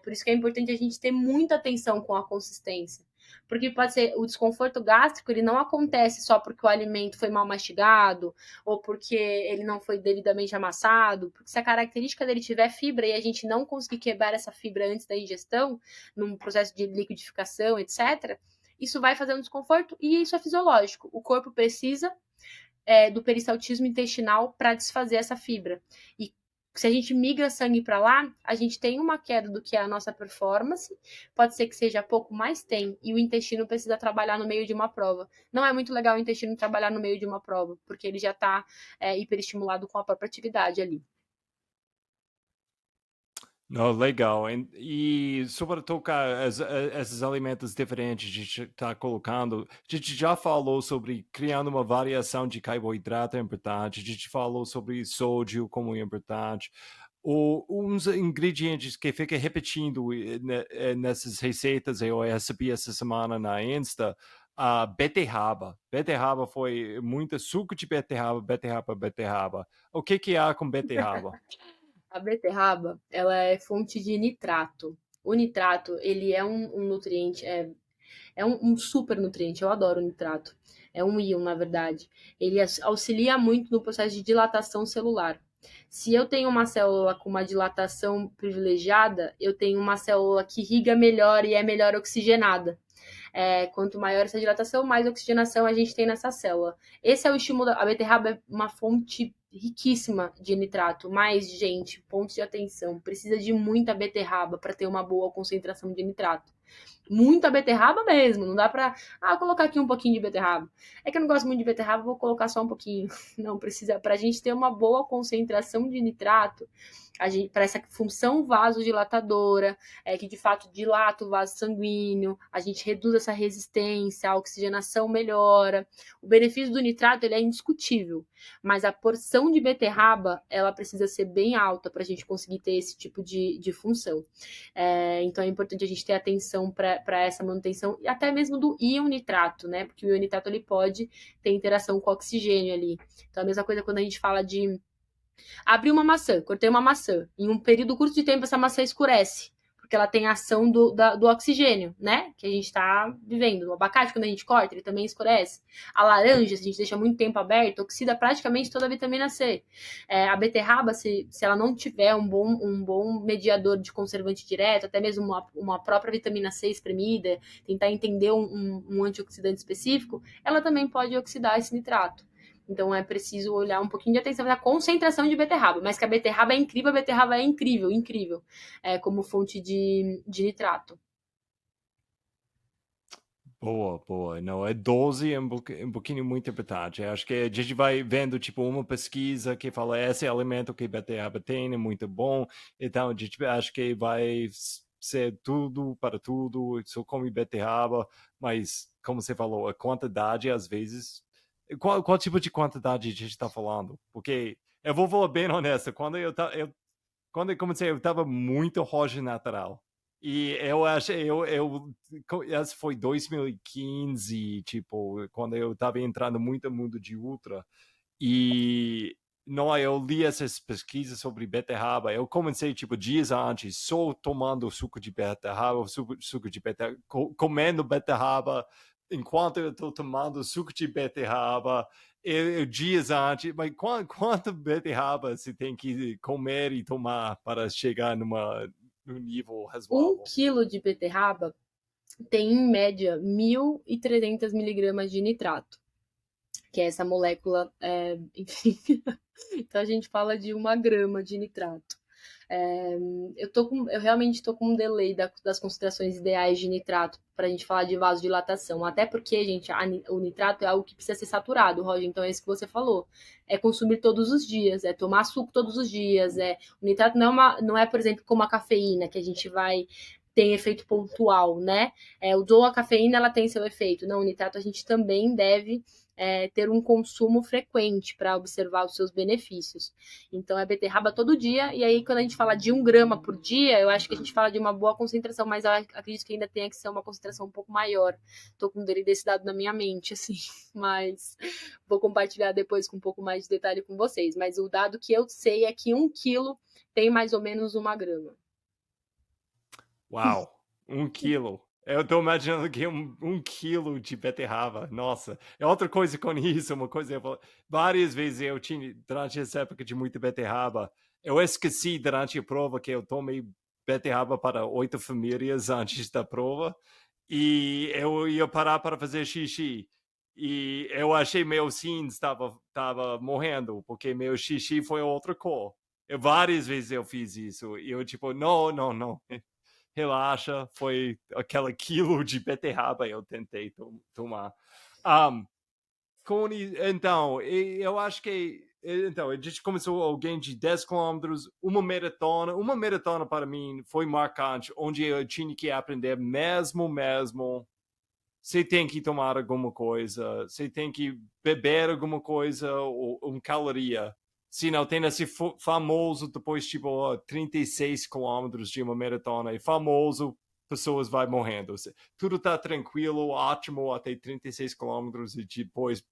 B: Por isso que é importante a gente ter muita atenção com a consistência. Porque pode ser o desconforto gástrico, ele não acontece só porque o alimento foi mal mastigado ou porque ele não foi devidamente amassado, porque se a característica dele tiver fibra e a gente não conseguir quebrar essa fibra antes da ingestão, num processo de liquidificação, etc., isso vai fazer um desconforto e isso é fisiológico. O corpo precisa do peristaltismo intestinal para desfazer essa fibra. E se a gente migra sangue para lá, a gente tem uma queda do que é a nossa performance, pode ser que seja pouco, mas tem, e o intestino precisa trabalhar no meio de uma prova. Não é muito legal o intestino trabalhar no meio de uma prova, porque ele já está hiperestimulado com a própria atividade ali.
A: Não, legal. E sobre tocar esses alimentos diferentes que a gente está colocando, a gente já falou sobre criando uma variação de carboidrato é importante, a gente falou sobre sódio como é importante. Uns ingredientes que fica repetindo nessas receitas eu recebi essa semana na Insta, a beterraba. Beterraba foi muito suco de beterraba, beterraba, beterraba. O que há com beterraba?
B: A beterraba, ela é fonte de nitrato. O nitrato, ele é um nutriente, um super nutriente, eu adoro o nitrato. É um íon, na verdade. Ele auxilia muito no processo de dilatação celular. Se eu tenho uma célula com uma dilatação privilegiada, eu tenho uma célula que irriga melhor e é melhor oxigenada. Quanto maior essa dilatação, mais oxigenação a gente tem nessa célula. Esse é o estímulo. A beterraba é uma fonte riquíssima de nitrato, mas, gente, ponto de atenção, precisa de muita beterraba para ter uma boa concentração de nitrato. Muita beterraba mesmo, não dá pra colocar aqui um pouquinho de beterraba. É que eu não gosto muito de beterraba, vou colocar só um pouquinho. Não precisa, pra gente ter uma boa concentração de nitrato, para essa função vasodilatadora, que de fato dilata o vaso sanguíneo, a gente reduz essa resistência, a oxigenação melhora. O benefício do nitrato ele é indiscutível, mas a porção de beterraba ela precisa ser bem alta para a gente conseguir ter esse tipo de função. Então é importante a gente ter atenção para essa manutenção, e até mesmo do íon nitrato, né? Porque o íon nitrato ele pode ter interação com o oxigênio ali. Então a mesma coisa quando a gente fala de Abri uma maçã, cortei uma maçã. Em um período curto de tempo, essa maçã escurece. Porque ela tem a ação do oxigênio, né? Que a gente tá vivendo. O abacate, quando a gente corta, ele também escurece. A laranja, se a gente deixa muito tempo aberto, oxida praticamente toda a vitamina C. A beterraba, se ela não tiver um bom mediador de conservante direto, até mesmo uma própria vitamina C espremida, tentar entender um antioxidante específico, ela também pode oxidar esse nitrato. Então é preciso olhar um pouquinho de atenção na concentração de beterraba. Mas que a beterraba é incrível, incrível. Como fonte de nitrato.
A: Boa, boa. Não, é 12 é um pouquinho muito importante. Acho que a gente vai vendo, tipo, uma pesquisa que fala esse alimento que beterraba tem é muito bom. Então, a gente acho que vai ser tudo para tudo. Só come beterraba, mas, como você falou, a quantidade, às vezes... Qual tipo de quantidade a gente está falando? Porque eu vou falar bem honesto, quando eu comecei, eu estava muito rojo natural. E eu achei, esse foi 2015, tipo, quando eu estava entrando muito no mundo de ultra. E não, eu li essas pesquisas sobre beterraba. Eu comecei, tipo, dias antes, só tomando suco de beterraba, suco de beterraba, comendo beterraba, enquanto eu estou tomando suco de beterraba, dias antes, mas quanto beterraba você tem que comer e tomar para chegar num nível
B: Um
A: razoável?
B: quilo de beterraba tem, em média, 1.300 miligramas de nitrato, que é essa molécula, enfim. Então a gente fala de 1 grama de nitrato. É, eu realmente estou com um delay das concentrações ideais de nitrato para a gente falar de vasodilatação. Até porque, gente, o nitrato é algo que precisa ser saturado, Roger. Então é isso que você falou. É consumir todos os dias, é tomar suco todos os dias. O nitrato não é, por exemplo, como a cafeína, que a gente vai tem efeito pontual, né? Usou a cafeína, ela tem seu efeito. Não, o nitrato a gente também deve ter um consumo frequente para observar os seus benefícios. Então é beterraba todo dia, e aí quando a gente fala de 1 grama por dia, eu acho que a gente fala de uma boa concentração, mas eu acredito que ainda tenha que ser uma concentração um pouco maior. Tô com desse dado na minha mente, assim, mas vou compartilhar depois com um pouco mais de detalhe com vocês. Mas o dado que eu sei é que 1 quilo tem mais ou menos 1 grama.
A: Uau, 1 quilo. Eu tô imaginando que um quilo de beterraba. Nossa, é outra coisa com isso, uma coisa. Várias vezes eu tinha, durante essa época de muita beterraba, eu esqueci durante a prova que eu tomei beterraba para 8 famílias antes da prova e eu ia parar para fazer xixi. E eu achei meu rins estava morrendo, porque meu xixi foi outra cor. Várias vezes eu fiz isso. E eu, tipo, não, não, não. Relaxa, foi aquela quilo de beterraba eu tentei tomar. Um, então, eu acho que então, a gente começou alguém de 10 quilômetros, uma maratona. Uma maratona para mim foi marcante, onde eu tinha que aprender mesmo. Você tem que tomar alguma coisa, você tem que beber alguma coisa, ou caloria. Se não, tem esse famoso, depois, tipo, 36 quilômetros de uma maratona, e famoso, pessoas vai morrendo. Tudo tá tranquilo, ótimo, até 36 quilômetros, e depois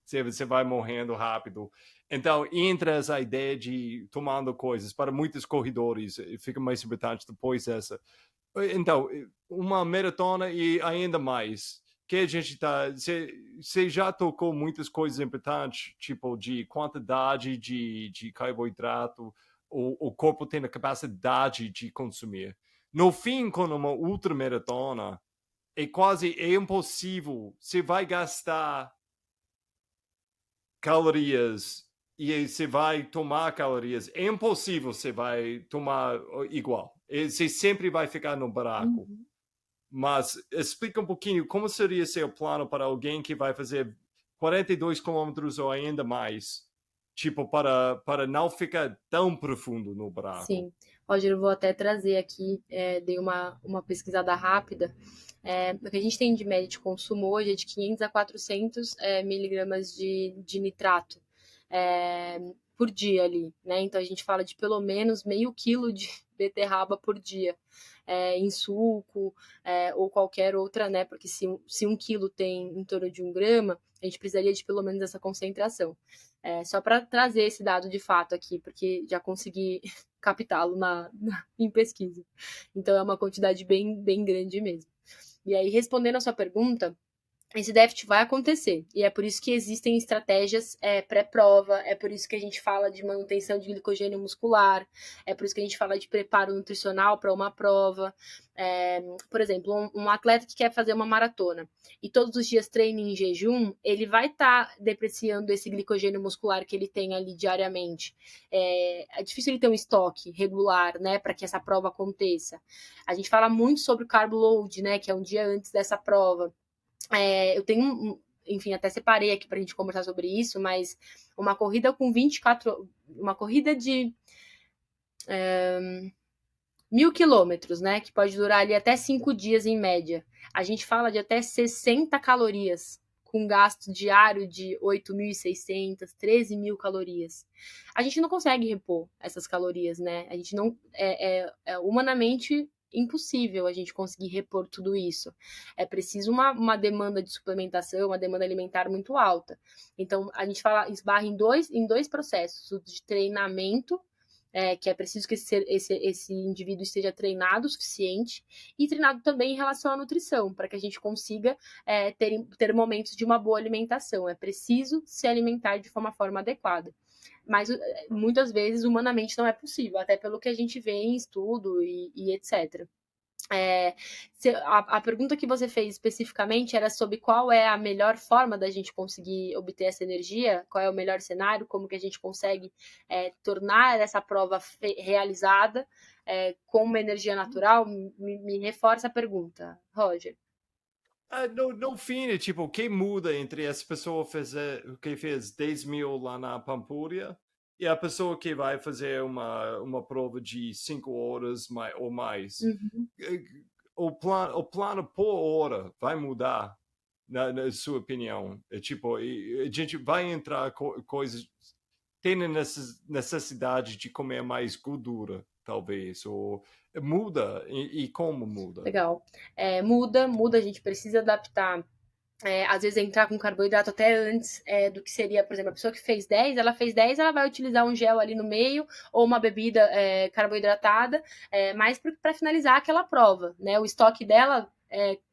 A: você vai morrendo rápido. Então, entra essa ideia de tomando coisas. Para muitos corredores, fica mais importante depois dessa. Então, uma maratona e ainda mais. Que a gente tá. Você já tocou muitas coisas importantes, tipo de quantidade de carboidrato, o corpo tem a capacidade de consumir. No fim, com uma ultramaratona, é impossível. Você vai gastar calorias e você vai tomar calorias. É impossível você vai tomar igual. Você sempre vai ficar no buraco.
B: Uhum.
A: Mas explica um pouquinho como seria seu plano para alguém que vai fazer 42 quilômetros ou ainda mais, tipo, para não ficar tão profundo no buraco.
B: Sim, Roger, eu vou até trazer aqui, dei uma pesquisada rápida. O que a gente tem de média de consumo hoje é de 500 a 400 miligramas de nitrato. É, por dia ali, né? Então a gente fala de pelo menos meio quilo de beterraba por dia, em suco, ou qualquer outra, né? Porque se 1 quilo tem em torno de 1 grama, a gente precisaria de pelo menos essa concentração. Só para trazer esse dado de fato aqui, porque já consegui captá-lo em pesquisa. Então é uma quantidade bem, bem grande mesmo. E aí, respondendo a sua pergunta, esse déficit vai acontecer. E é por isso que existem estratégias pré-prova, é por isso que a gente fala de manutenção de glicogênio muscular, é por isso que a gente fala de preparo nutricional para uma prova. Por exemplo, um atleta que quer fazer uma maratona e todos os dias treina em jejum, ele vai estar depreciando esse glicogênio muscular que ele tem ali diariamente. É difícil ele ter um estoque regular, né, para que essa prova aconteça. A gente fala muito sobre o carb load, né, que é um dia antes dessa prova. Eu tenho, enfim, até separei aqui pra gente conversar sobre isso, mas uma corrida com 24, uma corrida de 1.000 quilômetros, né, que pode durar ali até 5 dias em média. A gente fala de até 60 calorias, com gasto diário de 8.600, 13.000 calorias. A gente não consegue repor essas calorias, né? A gente não é humanamente impossível a gente conseguir repor tudo isso. É preciso uma demanda de suplementação, uma demanda alimentar muito alta. Então, a gente esbarra em dois processos: o de treinamento, que é preciso que esse indivíduo esteja treinado o suficiente, e treinado também em relação à nutrição, para que a gente consiga ter momentos de uma boa alimentação. É preciso se alimentar de uma forma adequada. Mas muitas vezes, humanamente, não é possível, até pelo que a gente vê em estudo e etc. A pergunta que você fez especificamente era sobre qual é a melhor forma da gente conseguir obter essa energia, qual é o melhor cenário, como que a gente consegue tornar essa prova realizada com uma energia natural. Me reforça a pergunta, Roger.
A: No fim, é tipo, o que muda entre essa pessoa que fez 10 mil lá na Pampulha e a pessoa que vai fazer uma prova de 5 horas ou mais?
B: Uhum.
A: O plano por hora vai mudar, na sua opinião? É tipo, a gente vai entrar coisas, tem necessidade de comer mais gordura, talvez, ou muda, e como muda?
B: Legal. Muda, a gente precisa adaptar. Às vezes entrar com carboidrato até antes do que seria, por exemplo, a pessoa que fez 10, ela vai utilizar um gel ali no meio ou uma bebida carboidratada, mais para finalizar aquela prova, né? O estoque dela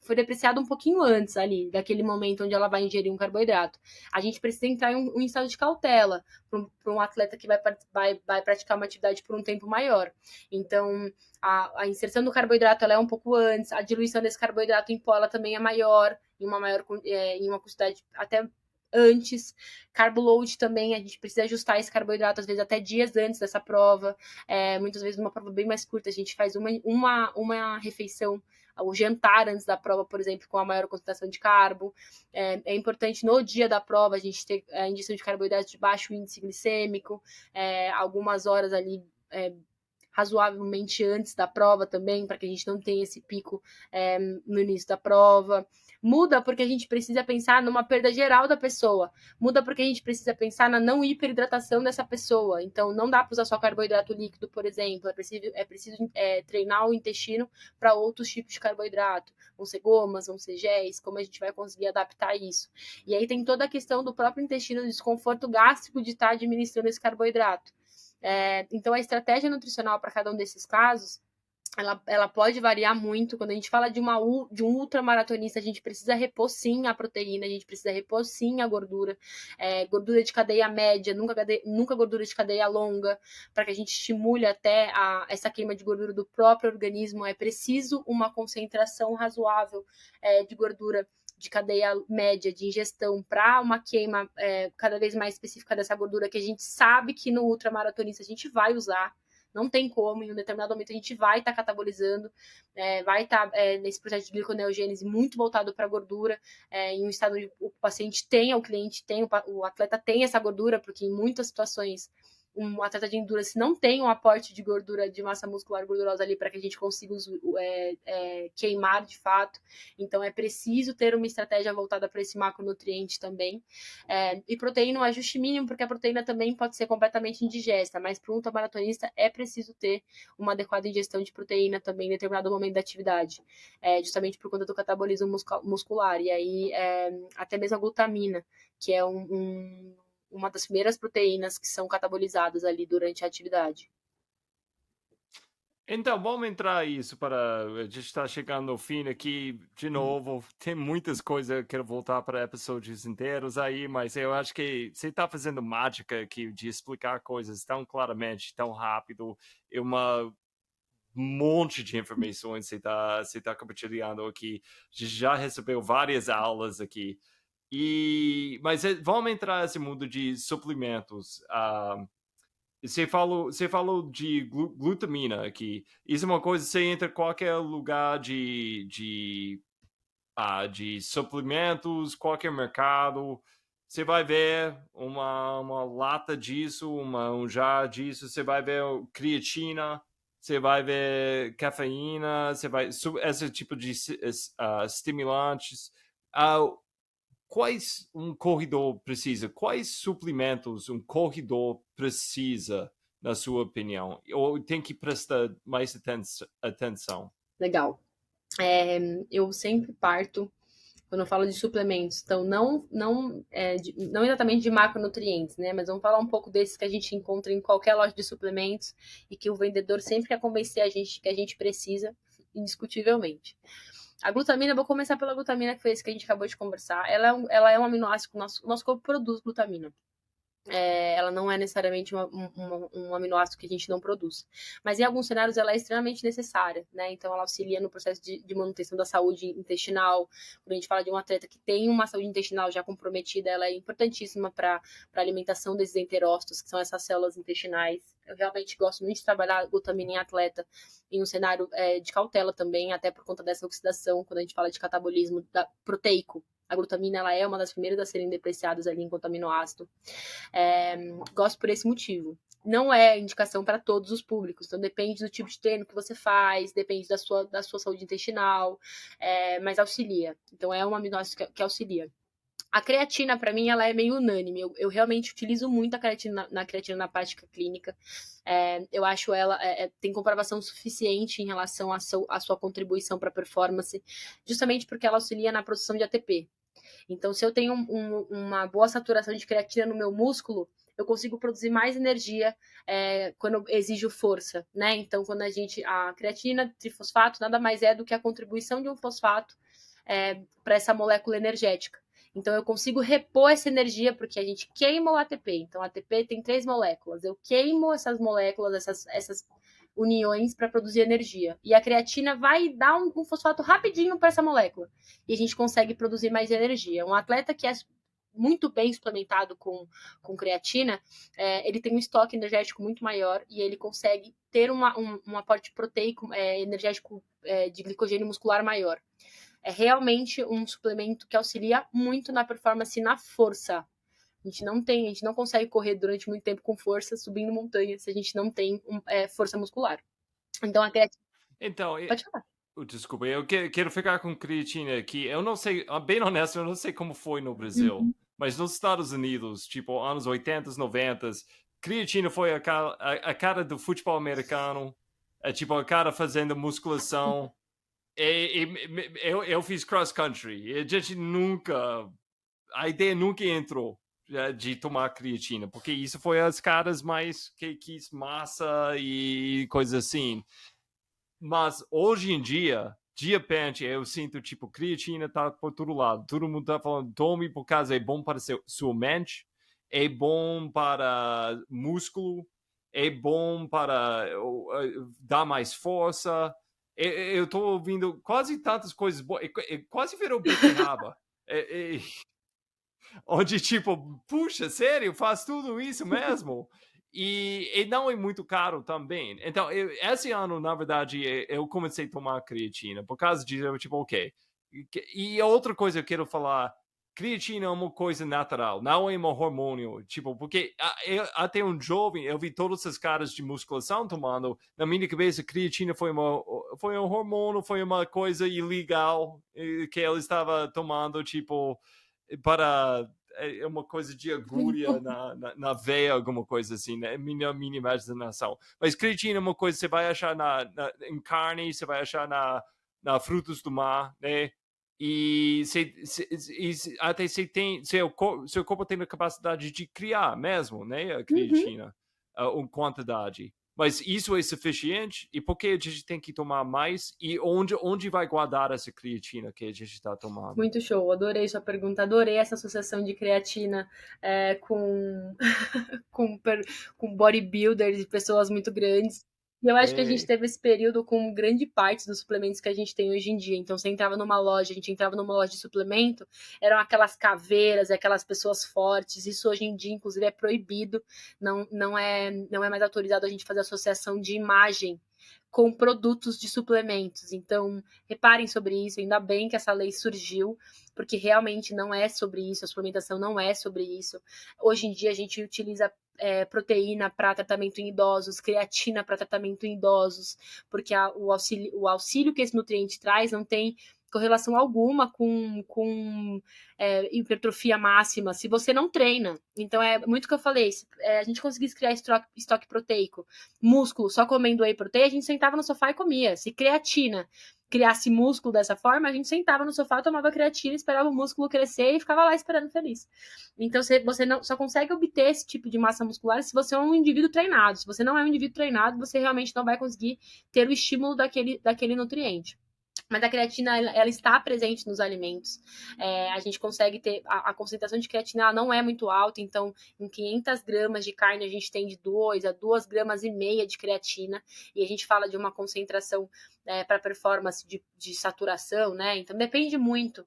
B: foi depreciado um pouquinho antes ali, daquele momento onde ela vai ingerir um carboidrato. A gente precisa entrar em um estado de cautela para um atleta que vai praticar uma atividade por um tempo maior. Então, a inserção do carboidrato ela é um pouco antes, a diluição desse carboidrato em pó ela também é maior, em uma quantidade até antes. Carb load também, a gente precisa ajustar esse carboidrato, às vezes até dias antes dessa prova. Muitas vezes numa prova bem mais curta, a gente faz uma refeição, o jantar antes da prova, por exemplo, com a maior concentração de carbo. É importante no dia da prova a gente ter a ingestão de carboidratos de baixo índice glicêmico, algumas horas ali razoavelmente antes da prova também, para que a gente não tenha esse pico no início da prova. Muda porque a gente precisa pensar numa perda geral da pessoa. Muda porque a gente precisa pensar na não hiperidratação dessa pessoa. Então, não dá para usar só carboidrato líquido, por exemplo. É preciso treinar o intestino para outros tipos de carboidrato. Vão ser gomas, vão ser géis, como a gente vai conseguir adaptar isso. E aí tem toda a questão do próprio intestino, do desconforto gástrico de estar administrando esse carboidrato. Então, a estratégia nutricional para cada um desses casos, ela pode variar muito. Quando a gente fala de um ultramaratonista, a gente precisa repor sim a proteína, a gente precisa repor sim a gordura, gordura de cadeia média, nunca gordura de cadeia longa, para que a gente estimule até essa queima de gordura do próprio organismo. É preciso uma concentração razoável de gordura de cadeia média de ingestão para uma queima cada vez mais específica dessa gordura, que a gente sabe que no ultramaratonista a gente vai usar. Não tem como, em um determinado momento a gente vai estar catabolizando, vai estar nesse processo de gliconeogênese muito voltado para a gordura, em um estado onde o paciente tem, o cliente tem, o atleta tem essa gordura, porque em muitas situações um atleta de endurance não tem um aporte de gordura, de massa muscular gordurosa ali para que a gente consiga queimar de fato. Então é preciso ter uma estratégia voltada para esse macronutriente também. E proteína, um ajuste mínimo, porque a proteína também pode ser completamente indigesta, mas para um ultramaratonista é preciso ter uma adequada ingestão de proteína também em determinado momento da atividade, justamente por conta do catabolismo muscular. E aí até mesmo a glutamina, que é uma das primeiras proteínas que são catabolizadas ali durante a atividade.
A: Então, vamos entrar isso para. A gente está chegando ao fim aqui de novo. Tem muitas coisas, eu quero voltar para episódios inteiros aí, mas eu acho que você está fazendo mágica aqui de explicar coisas tão claramente, tão rápido. É uma monte de informações você tá compartilhando aqui. Já recebeu várias aulas aqui. Mas vamos entrar nesse mundo de suplementos. Você falou de glutamina aqui. Isso é uma coisa que você entra em qualquer lugar de suplementos, qualquer mercado. Você vai ver uma lata disso, um jar disso. Você vai ver creatina, você vai ver cafeína, esse tipo de estimulantes. Uh, Quais um corredor precisa? Quais suplementos um corredor precisa, na sua opinião? Ou tem que prestar mais atenção?
B: Legal. Eu sempre parto, quando eu falo de suplementos, então não exatamente de macronutrientes, né? Mas vamos falar um pouco desses que a gente encontra em qualquer loja de suplementos e que o vendedor sempre quer convencer a gente que a gente precisa, indiscutivelmente. A glutamina, vou começar pela glutamina, que foi esse que a gente acabou de conversar. Ela é um aminoácido, o nosso corpo produz glutamina. Ela não é necessariamente um aminoácido que a gente não produz. Mas em alguns cenários ela é extremamente necessária, né? Então ela auxilia no processo de manutenção da saúde intestinal. Quando a gente fala de um atleta que tem uma saúde intestinal já comprometida, ela é importantíssima para a alimentação desses enterócitos, que são essas células intestinais. Eu realmente gosto muito de trabalhar glutamina em atleta em um cenário de cautela também, até por conta dessa oxidação, quando a gente fala de catabolismo proteico. A glutamina ela é uma das primeiras a serem depreciadas ali enquanto aminoácido. Gosto por esse motivo. Não é indicação para todos os públicos, então depende do tipo de treino que você faz, depende da sua saúde intestinal, mas auxilia. Então é um aminoácido que auxilia. A creatina, para mim, ela é meio unânime. Eu realmente utilizo muito a creatina na prática clínica. Eu acho ela tem comprovação suficiente em relação à sua contribuição para a performance, justamente porque ela auxilia na produção de ATP. Então, se eu tenho uma boa saturação de creatina no meu músculo, eu consigo produzir mais energia quando eu exijo força, né? Então, quando a creatina, trifosfato, nada mais é do que a contribuição de um fosfato para essa molécula energética. Então, eu consigo repor essa energia porque a gente queima o ATP. Então, o ATP tem 3 moléculas. Eu queimo essas moléculas, essas uniões para produzir energia. E a creatina vai dar um fosfato rapidinho para essa molécula. E a gente consegue produzir mais energia. Um atleta que é muito bem suplementado com creatina, ele tem um estoque energético muito maior e ele consegue ter um aporte proteico energético de glicogênio muscular maior. É realmente um suplemento que auxilia muito na performance e na força. A gente não consegue correr durante muito tempo com força, subindo montanha, se a gente não tem força muscular. Então, a creatina...
A: Então,
B: Pode falar.
A: desculpa, eu quero ficar com creatina aqui. Eu não sei, bem honesto, eu não sei como foi no Brasil,
B: Uhum.
A: mas nos Estados Unidos, tipo, anos 80, 90, creatina foi a cara do futebol americano, tipo, a cara fazendo musculação. Eu fiz cross country, e a ideia nunca entrou de tomar creatina, porque isso foi as caras mais que quis massa e coisas assim. Mas hoje em dia, de repente, eu sinto tipo, creatina tá por todo lado. Todo mundo tá falando, tome por causa é bom para sua mente, é bom para músculo, é bom para dar mais força. Eu tô ouvindo quase tantas coisas boas, quase virou beterraba. É, é, onde tipo, puxa, sério, faz tudo isso mesmo? E não é muito caro também. Então, esse ano, na verdade, eu comecei a tomar creatina por causa disso, tipo, ok. E outra coisa que eu quero falar, creatina é uma coisa natural, não é um hormônio, tipo, porque até um jovem, eu vi todos esses caras de musculação tomando, na minha cabeça, creatina foi um hormônio, foi uma coisa ilegal que ele estava tomando, tipo, para uma coisa de agulha na veia, alguma coisa assim, né? Minha imaginação. Mas creatina é uma coisa que você vai achar em carne, você vai achar na frutos do mar, né? E até seu corpo tem a capacidade de criar mesmo, né? A
B: Uhum.
A: creatina, uma quantidade. Mas isso é suficiente? E por que a gente tem que tomar mais? E onde vai guardar essa creatina que a gente está tomando?
B: Muito show, adorei sua pergunta, adorei essa associação de creatina com, com, com bodybuilders e pessoas muito grandes. E eu acho que a gente
A: É,
B: teve esse período com grande parte dos suplementos que a gente tem hoje em dia. Então, você entrava numa loja, a gente entrava numa loja de suplemento, eram aquelas caveiras, aquelas pessoas fortes. Isso hoje em dia, inclusive, é proibido. Não é mais autorizado a gente fazer associação de imagem com produtos de suplementos. Então, reparem sobre isso, ainda bem que essa lei surgiu, porque realmente não é sobre isso, a suplementação não é sobre isso. Hoje em dia a gente utiliza proteína para tratamento em idosos, creatina para tratamento em idosos, porque o auxílio que esse nutriente traz não tem correlação alguma com hipertrofia máxima se você não treina. Então é muito o que eu falei, a gente conseguisse criar estoque proteico, músculo, só comendo whey protein, a gente sentava no sofá e comia. Se creatina criasse músculo dessa forma, a gente sentava no sofá, tomava creatina, esperava o músculo crescer e ficava lá esperando feliz. Então você não, só consegue obter esse tipo de massa muscular se você é um indivíduo treinado. Se você não é um indivíduo treinado, você realmente não vai conseguir ter o estímulo daquele nutriente. Mas a creatina, ela está presente nos alimentos. A gente consegue ter... A concentração de creatina ela não é muito alta, então em 500 gramas de carne a gente tem de 2 a 2,5 gramas de creatina. E a gente fala de uma concentração para performance de saturação, né? Então depende muito.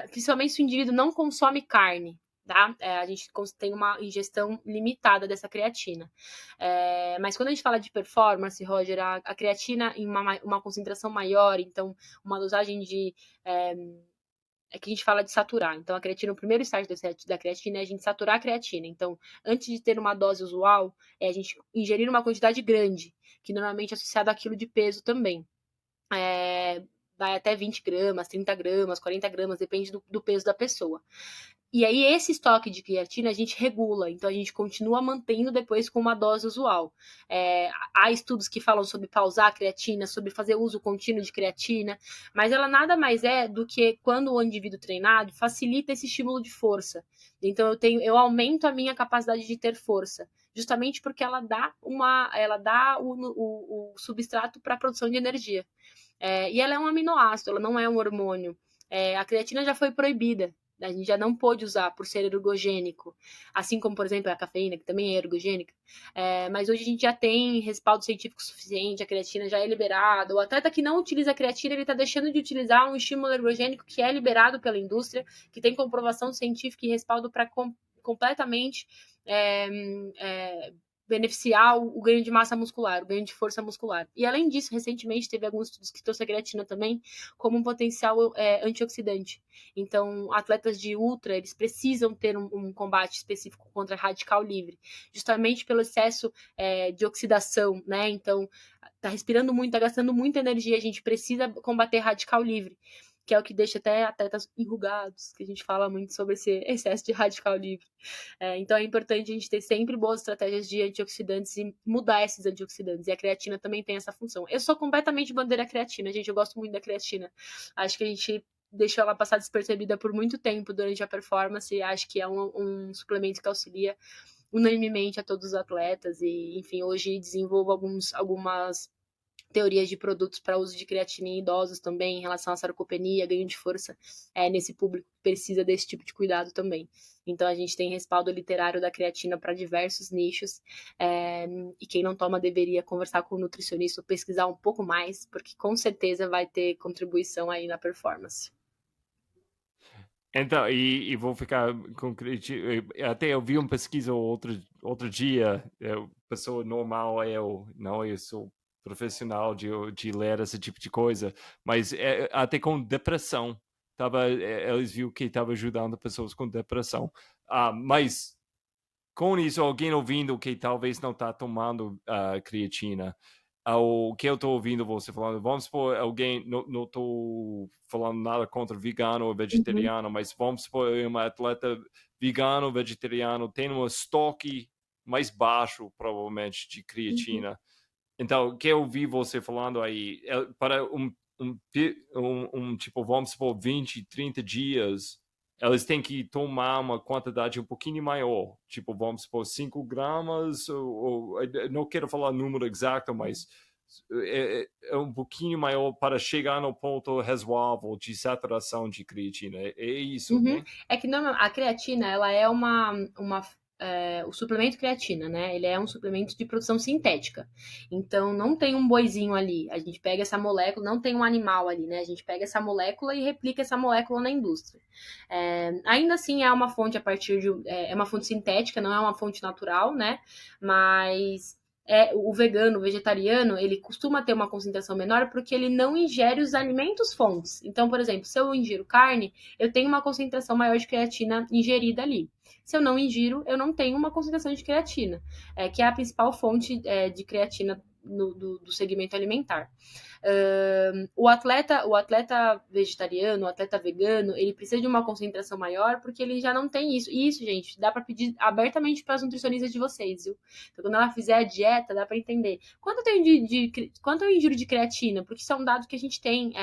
B: Principalmente se o indivíduo não consome carne. Tá? A gente tem uma ingestão limitada dessa creatina. Mas quando a gente fala de performance, Roger, a creatina em uma concentração maior, então uma dosagem de. Que a gente fala de saturar. Então, a creatina, o primeiro estágio da creatina é a gente saturar a creatina. Então, antes de ter uma dose usual, é a gente ingerir uma quantidade grande, que normalmente é associada àquilo de peso também. Vai até 20 gramas, 30 gramas, 40 gramas, depende do peso da pessoa. E aí, esse estoque de creatina a gente regula, então a gente continua mantendo depois com uma dose usual. Há estudos que falam sobre pausar a creatina, sobre fazer uso contínuo de creatina, mas ela nada mais é do que quando o indivíduo treinado facilita esse estímulo de força. Então eu aumento a minha capacidade de ter força, justamente porque ela dá o substrato para a produção de energia. E ela é um aminoácido, ela não é um hormônio. A creatina já foi proibida. A gente já não pôde usar por ser ergogênico, assim como, por exemplo, a cafeína, que também é ergogênica. Mas hoje a gente já tem respaldo científico suficiente, a creatina já é liberada. O atleta que não utiliza a creatina, ele está deixando de utilizar um estímulo ergogênico que é liberado pela indústria, que tem comprovação científica e respaldo para completamente beneficiar o ganho de massa muscular, o ganho de força muscular. E além disso, recentemente teve alguns estudos que trouxe a creatina também como um potencial antioxidante. Então, atletas de ultra, eles precisam ter um combate específico contra radical livre, justamente pelo excesso de oxidação, né? Então, tá respirando muito, tá gastando muita energia, a gente precisa combater radical livre, que é o que deixa até atletas enrugados, que a gente fala muito sobre esse excesso de radical livre. Então é importante a gente ter sempre boas estratégias de antioxidantes e mudar esses antioxidantes. E a creatina também tem essa função. Eu sou completamente bandeira creatina, gente. Eu gosto muito da creatina. Acho que a gente deixou ela passar despercebida por muito tempo durante a performance. E acho que é um suplemento que auxilia unanimemente a todos os atletas. E, enfim, hoje desenvolvo algumas teorias de produtos para uso de creatina em idosos também, em relação à sarcopenia, ganho de força nesse público que precisa desse tipo de cuidado também. Então a gente tem respaldo literário da creatina para diversos nichos, e quem não toma deveria conversar com o nutricionista ou pesquisar um pouco mais, porque com certeza vai ter contribuição aí na performance.
A: Então, e vou ficar com até eu vi uma pesquisa outro dia, pessoa normal, eu sou profissional de ler esse tipo de coisa, mas até com depressão. eles viram que estava ajudando pessoas com depressão. Mas com isso, alguém ouvindo que talvez não está tomando creatina, o que eu estou ouvindo você falando, vamos supor, alguém, não estou falando nada contra vegano ou
B: Uhum,
A: vegetariano, mas vamos supor, uma atleta vegano, vegetariano, tem um estoque mais baixo, provavelmente, de
B: uhum.
A: creatina. Então, o que eu vi você falando aí, para tipo, vamos supor, 20, 30 dias, elas têm que tomar uma quantidade um pouquinho maior, tipo, vamos supor, 5 gramas, não quero falar o número exato, mas é um pouquinho maior para chegar no ponto razoável de saturação de creatina. É isso,
B: Uhum.
A: né?
B: É que a creatina, ela é o suplemento creatina, né? Ele é um suplemento de produção sintética. Então, não tem um boizinho ali. A gente pega essa molécula, não tem um animal ali, né? A gente pega essa molécula e replica essa molécula na indústria. Ainda assim, é uma fonte a partir de. É uma fonte sintética, não é uma fonte natural, né? Mas o vegano, o vegetariano, ele costuma ter uma concentração menor porque ele não ingere os alimentos fontes. Então, por exemplo, se eu ingiro carne, eu tenho uma concentração maior de creatina ingerida ali. Se eu não ingiro, eu não tenho uma concentração de creatina, que é a principal fonte de creatina do segmento alimentar. O atleta vegetariano, o atleta vegano, ele precisa de uma concentração maior porque ele já não tem isso. E isso, gente, dá para pedir abertamente para as nutricionistas de vocês, viu? Então, quando ela fizer a dieta, dá para entender quanto eu ingiro de creatina, porque isso é um dado que a gente tem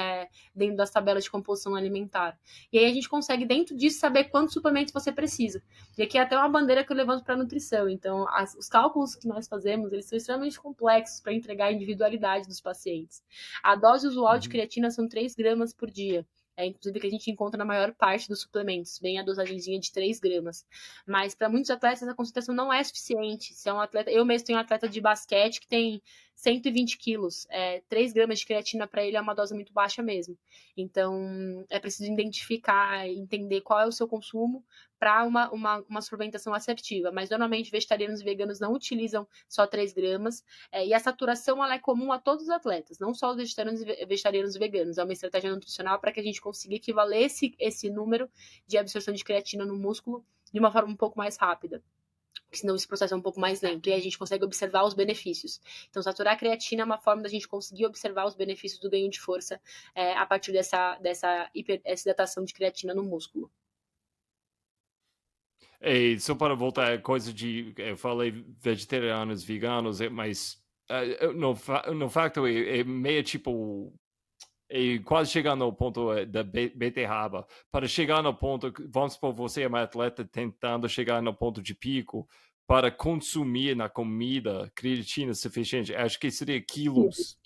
B: dentro das tabelas de composição alimentar. E aí a gente consegue, dentro disso, saber quantos suplementos você precisa. E aqui é até uma bandeira que eu levanto para a nutrição. Então, os cálculos que nós fazemos, eles são extremamente complexos para entregar a individualidade dos pacientes. A dose usual de
A: Uhum.
B: creatina são 3 gramas por dia. Inclusive que a gente encontra na maior parte dos suplementos, vem a dosagemzinha de 3 gramas. Mas para muitos atletas a concentração não é suficiente. Se é um atleta, eu mesmo tenho um atleta de basquete que tem 120 quilos, 3 gramas de creatina para ele é uma dose muito baixa mesmo. Então é preciso identificar, entender qual é o seu consumo para uma suplementação assertiva. Mas normalmente vegetarianos e veganos não utilizam só 3 gramas. E a saturação ela é comum a todos os atletas, não só os vegetarianos e veganos. É uma estratégia nutricional para que a gente consiga equivaler esse número de absorção de creatina no músculo de uma forma um pouco mais rápida. Porque senão esse processo é um pouco mais lento e a gente consegue observar os benefícios. Então, saturar a creatina é uma forma da gente conseguir observar os benefícios do ganho de força a partir dessa hidratação de creatina no músculo.
A: Só para voltar a coisa de, eu falei vegetarianos, veganos, mas no facto é meio tipo, quase chegando ao ponto da beterraba. Para chegar no ponto, vamos supor, você é uma atleta tentando chegar no ponto de pico, para consumir na comida creatina suficiente, acho que seria quilos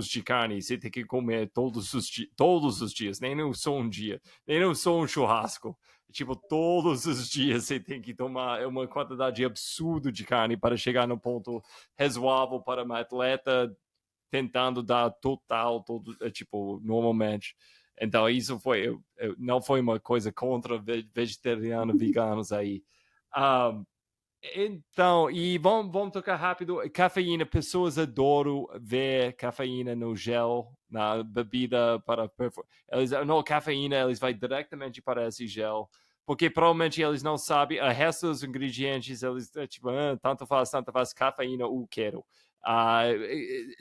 A: de carne, você tem que comer todos os dias, nem só um dia, nem só um churrasco. Tipo, todos os dias você tem que tomar uma quantidade absurda de carne para chegar no ponto razoável para uma atleta tentando dar total, tipo, normalmente. Então, isso não foi uma coisa contra vegetarianos, veganos aí. Um, então, e vamos tocar rápido. Cafeína, pessoas adoram ver cafeína no gel, na bebida para eles não, cafeína, eles vai diretamente para esse gel, porque provavelmente eles não sabem o resto dos ingredientes, eles tipo, tanto faz, cafeína, eu quero.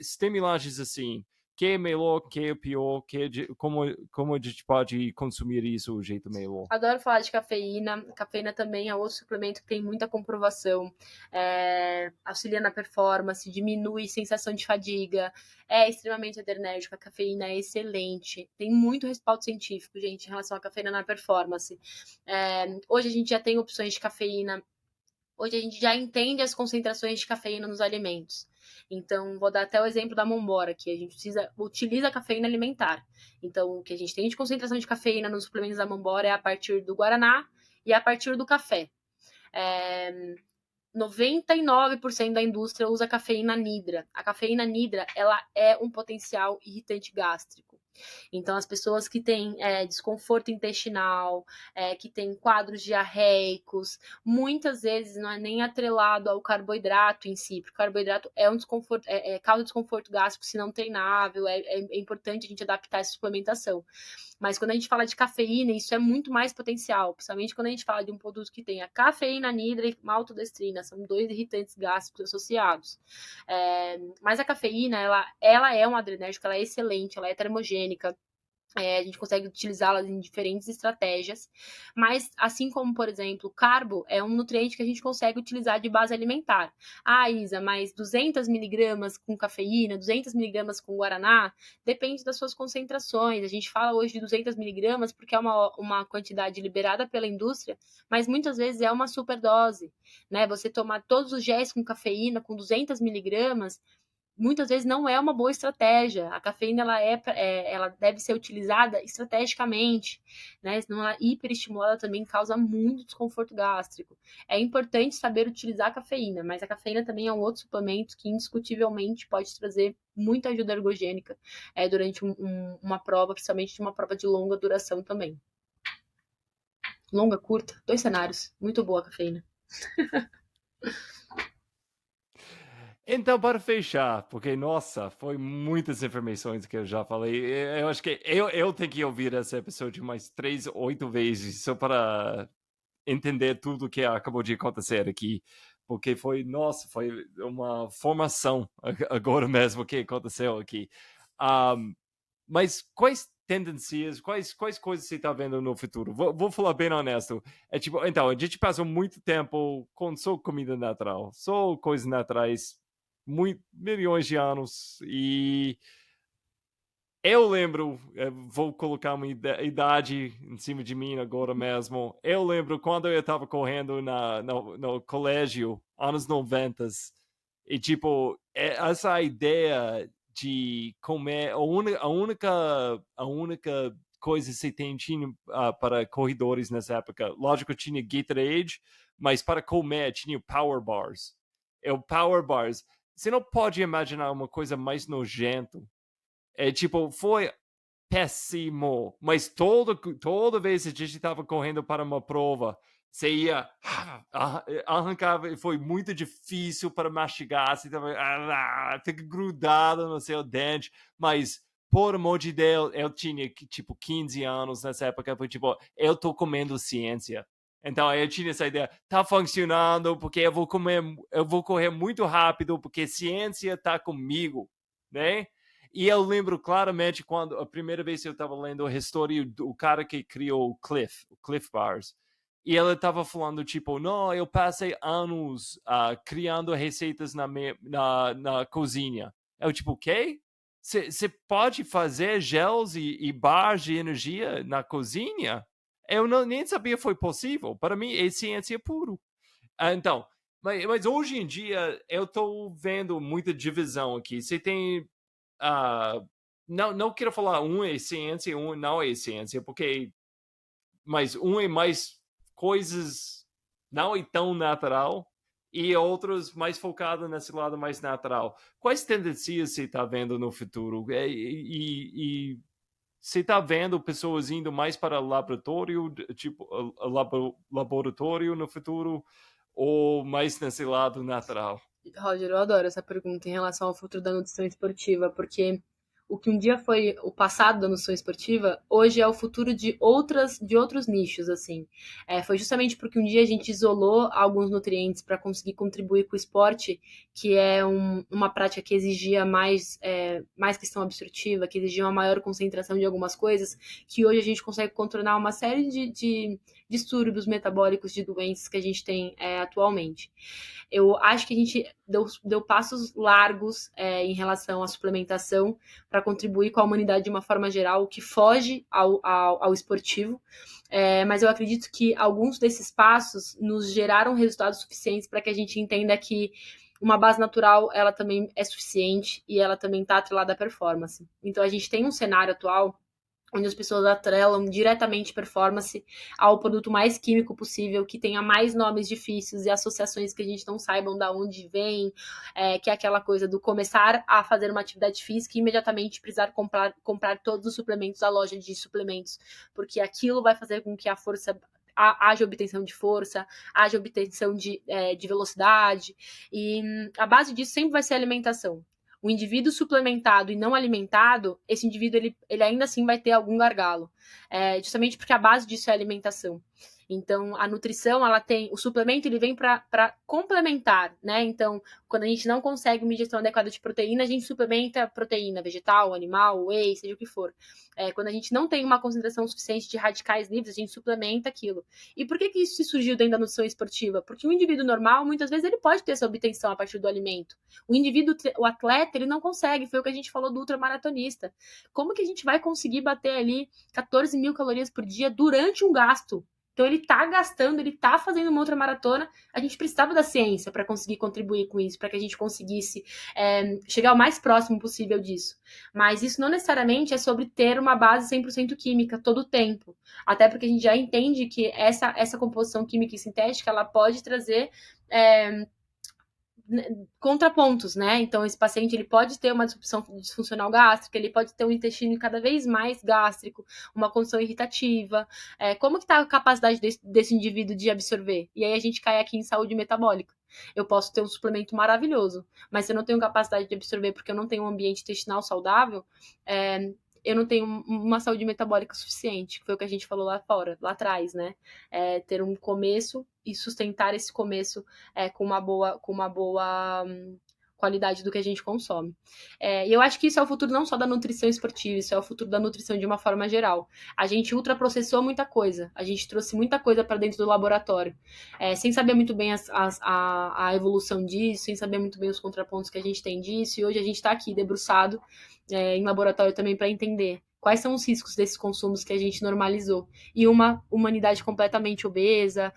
A: Estimulantes assim, que é melhor, que é pior, como a gente pode consumir isso do jeito melhor?
B: Adoro falar de cafeína. Cafeína também é outro suplemento que tem muita comprovação. Auxilia na performance, diminui sensação de fadiga, é extremamente adrenérgico. A cafeína é excelente. Tem muito respaldo científico, gente, em relação à cafeína na performance. Hoje a gente já tem opções de cafeína. Hoje a gente já entende as concentrações de cafeína nos alimentos. Então, vou dar até o exemplo da Mombora, que a gente utiliza a cafeína alimentar. Então, o que a gente tem de concentração de cafeína nos suplementos da Mombora é a partir do Guaraná e a partir do café. 99% da indústria usa cafeína nidra. A cafeína nidra, ela é um potencial irritante gástrico. Então, as pessoas que têm desconforto intestinal, que têm quadros diarreicos, muitas vezes não é nem atrelado ao carboidrato em si, porque o carboidrato é um desconforto, causa desconforto gástrico se não treinável, é importante a gente adaptar essa suplementação. Mas quando a gente fala de cafeína, isso é muito mais potencial, principalmente quando a gente fala de um produto que tem a cafeína, anidra e maltodestrina, são 2 irritantes gástricos associados. Mas a cafeína, ela é um adrenérgico, ela é excelente, ela é termogênica, a gente consegue utilizá-las em diferentes estratégias, mas assim como, por exemplo, o carbo é um nutriente que a gente consegue utilizar de base alimentar. Ah, Isa, mas 200 miligramas com cafeína, 200 miligramas com guaraná, depende das suas concentrações. A gente fala hoje de 200 miligramas porque é uma quantidade liberada pela indústria, mas muitas vezes é uma superdose, né? Você tomar todos os géis com cafeína com 200 miligramas, muitas vezes não é uma boa estratégia. A cafeína ela deve ser utilizada estrategicamente, né? Senão ela hiperestimulada também causa muito desconforto gástrico. É importante saber utilizar a cafeína, mas a cafeína também é um outro suplemento que indiscutivelmente pode trazer muita ajuda ergogênica durante uma prova, principalmente de uma prova de longa duração também. Longa, curta, 2 cenários. Muito boa a cafeína.
A: Então, para fechar, porque, nossa, foi muitas informações que eu já falei. Eu acho que eu tenho que ouvir esse episódio mais 3, 8 vezes, só para entender tudo que acabou de acontecer aqui. Porque foi, nossa, foi uma formação agora mesmo que aconteceu aqui. Mas quais tendências, quais coisas você está vendo no futuro? Vou falar bem honesto. É tipo, então, a gente passou muito tempo com só comida natural, só coisas naturais, milhões de anos. E eu lembro, vou colocar uma idade em cima de mim agora mesmo. Eu lembro quando eu estava correndo no colégio, anos 90, e tipo, essa ideia de comer, a única coisa que você tinha para corredores nessa época, lógico, tinha Gatorade, mas para comer tinha Power Bars. O Power Bars, você não pode imaginar uma coisa mais nojenta. Tipo, foi péssimo, mas toda vez que a gente estava correndo para uma prova, você ia arrancava, e foi muito difícil para mastigar, você fica grudado no seu dente, mas por amor de Deus, eu tinha tipo 15 anos nessa época, foi tipo, eu tô comendo ciência. Então eu tinha essa ideia, tá funcionando porque eu vou correr muito rápido porque ciência tá comigo, né? E eu lembro claramente quando a primeira vez que eu estava lendo a história do cara que criou o Cliff Bars. E ele estava falando, tipo, não, eu passei anos criando receitas na cozinha. Eu, tipo, o quê? Você pode fazer gels e bars de energia na cozinha? Eu nem sabia que foi possível. Para mim, é ciência puro. Então, mas hoje em dia, eu estou vendo muita divisão aqui. Você tem não quero falar um é ciência, um não é ciência, porque mas um é mais coisas não é tão natural e outros mais focado nesse lado mais natural. Quais tendências você está vendo no futuro? E você está vendo pessoas indo mais para laboratório, tipo laboratório no futuro, ou mais nesse lado natural?
B: Roger, eu adoro essa pergunta em relação ao futuro da nutrição esportiva, porque o que um dia foi o passado da nutrição esportiva, hoje é o futuro de outros nichos, assim. Foi justamente porque um dia a gente isolou alguns nutrientes para conseguir contribuir com o esporte, que é uma prática que exigia mais questão absortiva, que exigia uma maior concentração de algumas coisas, que hoje a gente consegue contornar uma série de distúrbios metabólicos, de doenças que a gente tem atualmente. Eu acho que a gente deu passos largos em relação à suplementação para contribuir com a humanidade de uma forma geral, o que foge ao esportivo. Mas eu acredito que alguns desses passos nos geraram resultados suficientes para que a gente entenda que uma base natural, ela também é suficiente e ela também está atrelada à performance. Então, a gente tem um cenário atual onde as pessoas atrelam diretamente performance ao produto mais químico possível, que tenha mais nomes difíceis e associações que a gente não saibam de onde vem, que é aquela coisa do começar a fazer uma atividade física e imediatamente precisar comprar todos os suplementos da loja de suplementos, porque aquilo vai fazer com que a força haja obtenção de força, haja obtenção de velocidade, e a base disso sempre vai ser a alimentação. O indivíduo suplementado e não alimentado, esse indivíduo ele ainda assim vai ter algum gargalo, justamente porque a base disso é a alimentação. Então, a nutrição, ela tem, o suplemento ele vem para complementar, né? Então, quando a gente não consegue uma ingestão adequada de proteína, a gente suplementa proteína vegetal, animal, whey, seja o que for. Quando a gente não tem uma concentração suficiente de radicais livres, a gente suplementa aquilo. E por que isso surgiu dentro da nutrição esportiva? Porque o indivíduo normal, muitas vezes, ele pode ter essa obtenção a partir do alimento. O indivíduo, o atleta, ele não consegue. Foi o que a gente falou do ultramaratonista. Como que a gente vai conseguir bater ali 14 mil calorias por dia durante um gasto? Então ele tá gastando, ele tá fazendo uma outra maratona. A gente precisava da ciência para conseguir contribuir com isso, para que a gente conseguisse chegar o mais próximo possível disso. Mas isso não necessariamente é sobre ter uma base 100% química todo o tempo. Até porque a gente já entende que essa composição química e sintética, ela pode trazer contrapontos, né? Então, esse paciente ele pode ter uma disfunção disfuncional gástrica, ele pode ter um intestino cada vez mais gástrico, uma condição irritativa. Como que está a capacidade desse indivíduo de absorver? E aí a gente cai aqui em saúde metabólica. Eu posso ter um suplemento maravilhoso, mas se eu não tenho capacidade de absorver porque eu não tenho um ambiente intestinal saudável, eu não tenho uma saúde metabólica suficiente, que foi o que a gente falou lá fora, lá atrás, né? Ter um começo e sustentar esse começo com uma boa qualidade do que a gente consome. E eu acho que isso é o futuro não só da nutrição esportiva, isso é o futuro da nutrição de uma forma geral. A gente ultraprocessou muita coisa, a gente trouxe muita coisa para dentro do laboratório, sem saber muito bem a evolução disso, sem saber muito bem os contrapontos que a gente tem disso, e hoje a gente está aqui debruçado em laboratório também para entender quais são os riscos desses consumos que a gente normalizou. E uma humanidade completamente obesa,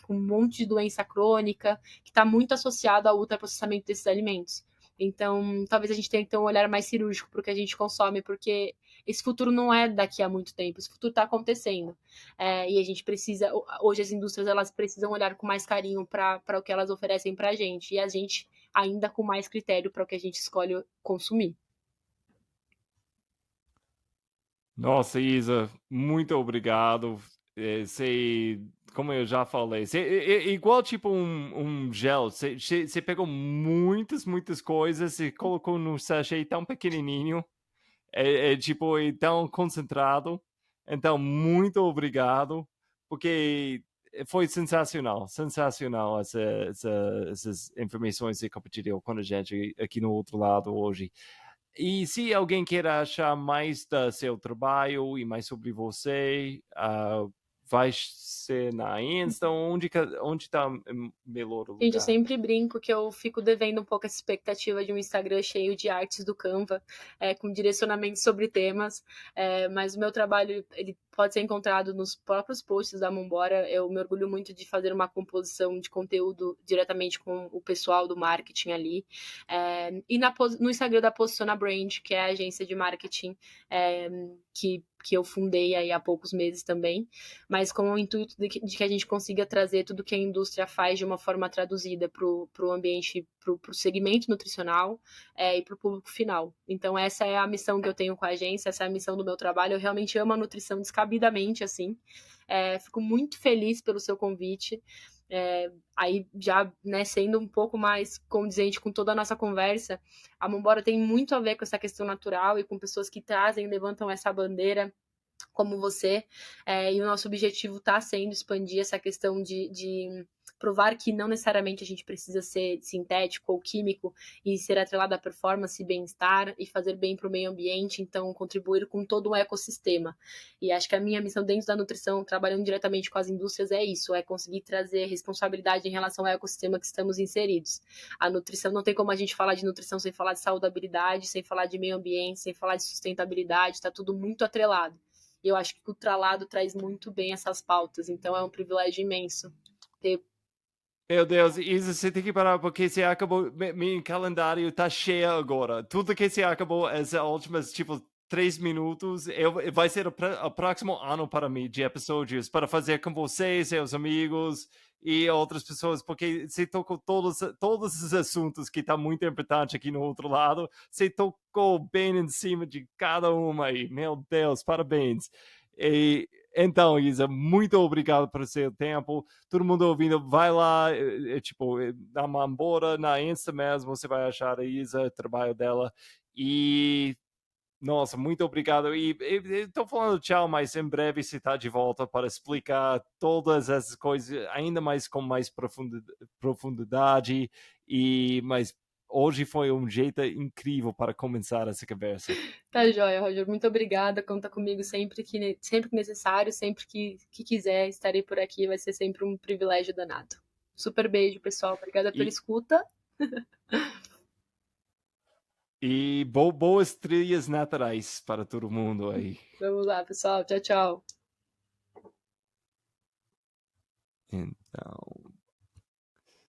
B: com um monte de doença crônica, que está muito associado ao ultraprocessamento desses alimentos. Então, talvez a gente tenha que ter um olhar mais cirúrgico para o que a gente consome, porque esse futuro não é daqui a muito tempo, esse futuro está acontecendo. E a gente precisa, hoje as indústrias elas precisam olhar com mais carinho para o que elas oferecem para a gente, e a gente ainda com mais critério para o que a gente escolhe consumir.
A: Nossa, Isa, muito obrigado. Como eu já falei, igual tipo um gel, você pegou muitas coisas e colocou num sachê tão pequenininho, tipo, tão concentrado. Então, muito obrigado, porque foi sensacional essas informações que você compartilhou com a gente aqui no outro lado hoje. E se alguém quer achar mais do seu trabalho e mais sobre você, vai ser na Insta, onde está melhor
B: Gente, eu
A: lugar?
B: sempre brinco que eu fico devendo um pouco essa expectativa de um Instagram cheio de artes do Canva, com direcionamentos sobre temas, mas o meu trabalho ele pode ser encontrado nos próprios posts da Mombora. Eu me orgulho muito de fazer uma composição de conteúdo diretamente com o pessoal do marketing ali. E no Instagram da Posiciona Brand, que é a agência de marketing que eu fundei aí há poucos meses também, mas com o intuito de que a gente consiga trazer tudo que a indústria faz de uma forma traduzida para o ambiente, para o segmento nutricional e para o público final. Então, essa é a missão que eu tenho com a agência, essa é a missão do meu trabalho. Eu realmente amo a nutrição descabidamente, assim. Fico muito feliz pelo seu convite. Aí já, né, sendo um pouco mais condizente com toda a nossa conversa, a Mombora tem muito a ver com essa questão natural e com pessoas que trazem, levantam essa bandeira como você, e o nosso objetivo está sendo expandir essa questão de provar que não necessariamente a gente precisa ser sintético ou químico e ser atrelado à performance e bem-estar e fazer bem para o meio ambiente, então contribuir com todo um ecossistema. E acho que a minha missão dentro da nutrição, trabalhando diretamente com as indústrias, é isso, é conseguir trazer responsabilidade em relação ao ecossistema que estamos inseridos. A nutrição, não tem como a gente falar de nutrição sem falar de saudabilidade, sem falar de meio ambiente, sem falar de sustentabilidade, está tudo muito atrelado. E eu acho que o Ultralado traz muito bem essas pautas, então é um privilégio imenso ter.
A: Meu Deus, Isa, você tem que parar porque você acabou. Meu calendário tá cheio agora. Tudo que você acabou, essas últimas, tipo, 3 minutos, vai ser o próximo ano para mim de episódios para fazer com vocês, seus amigos e outras pessoas, porque você tocou todos os assuntos que tá muito importante aqui no outro lado. Você tocou bem em cima de cada uma aí. Meu Deus, parabéns. E Então, Isa, muito obrigado por seu tempo. Todo mundo ouvindo, vai lá, na Mambora, na Insta mesmo, você vai achar a Isa, o trabalho dela. E, nossa, muito obrigado. E estou falando tchau, mas em breve você está de volta para explicar todas essas coisas, ainda mais com mais profundidade. Mas hoje foi um jeito incrível para começar essa conversa.
B: Tá joia, Roger. Muito obrigada. Conta comigo sempre que necessário, sempre que quiser, estarei por aqui. Vai ser sempre um privilégio danado. Super beijo, pessoal. Obrigada pela
A: E,
B: escuta.
A: e boas trilhas naturais para todo mundo aí.
B: Vamos lá, pessoal. Tchau, tchau.
A: Então.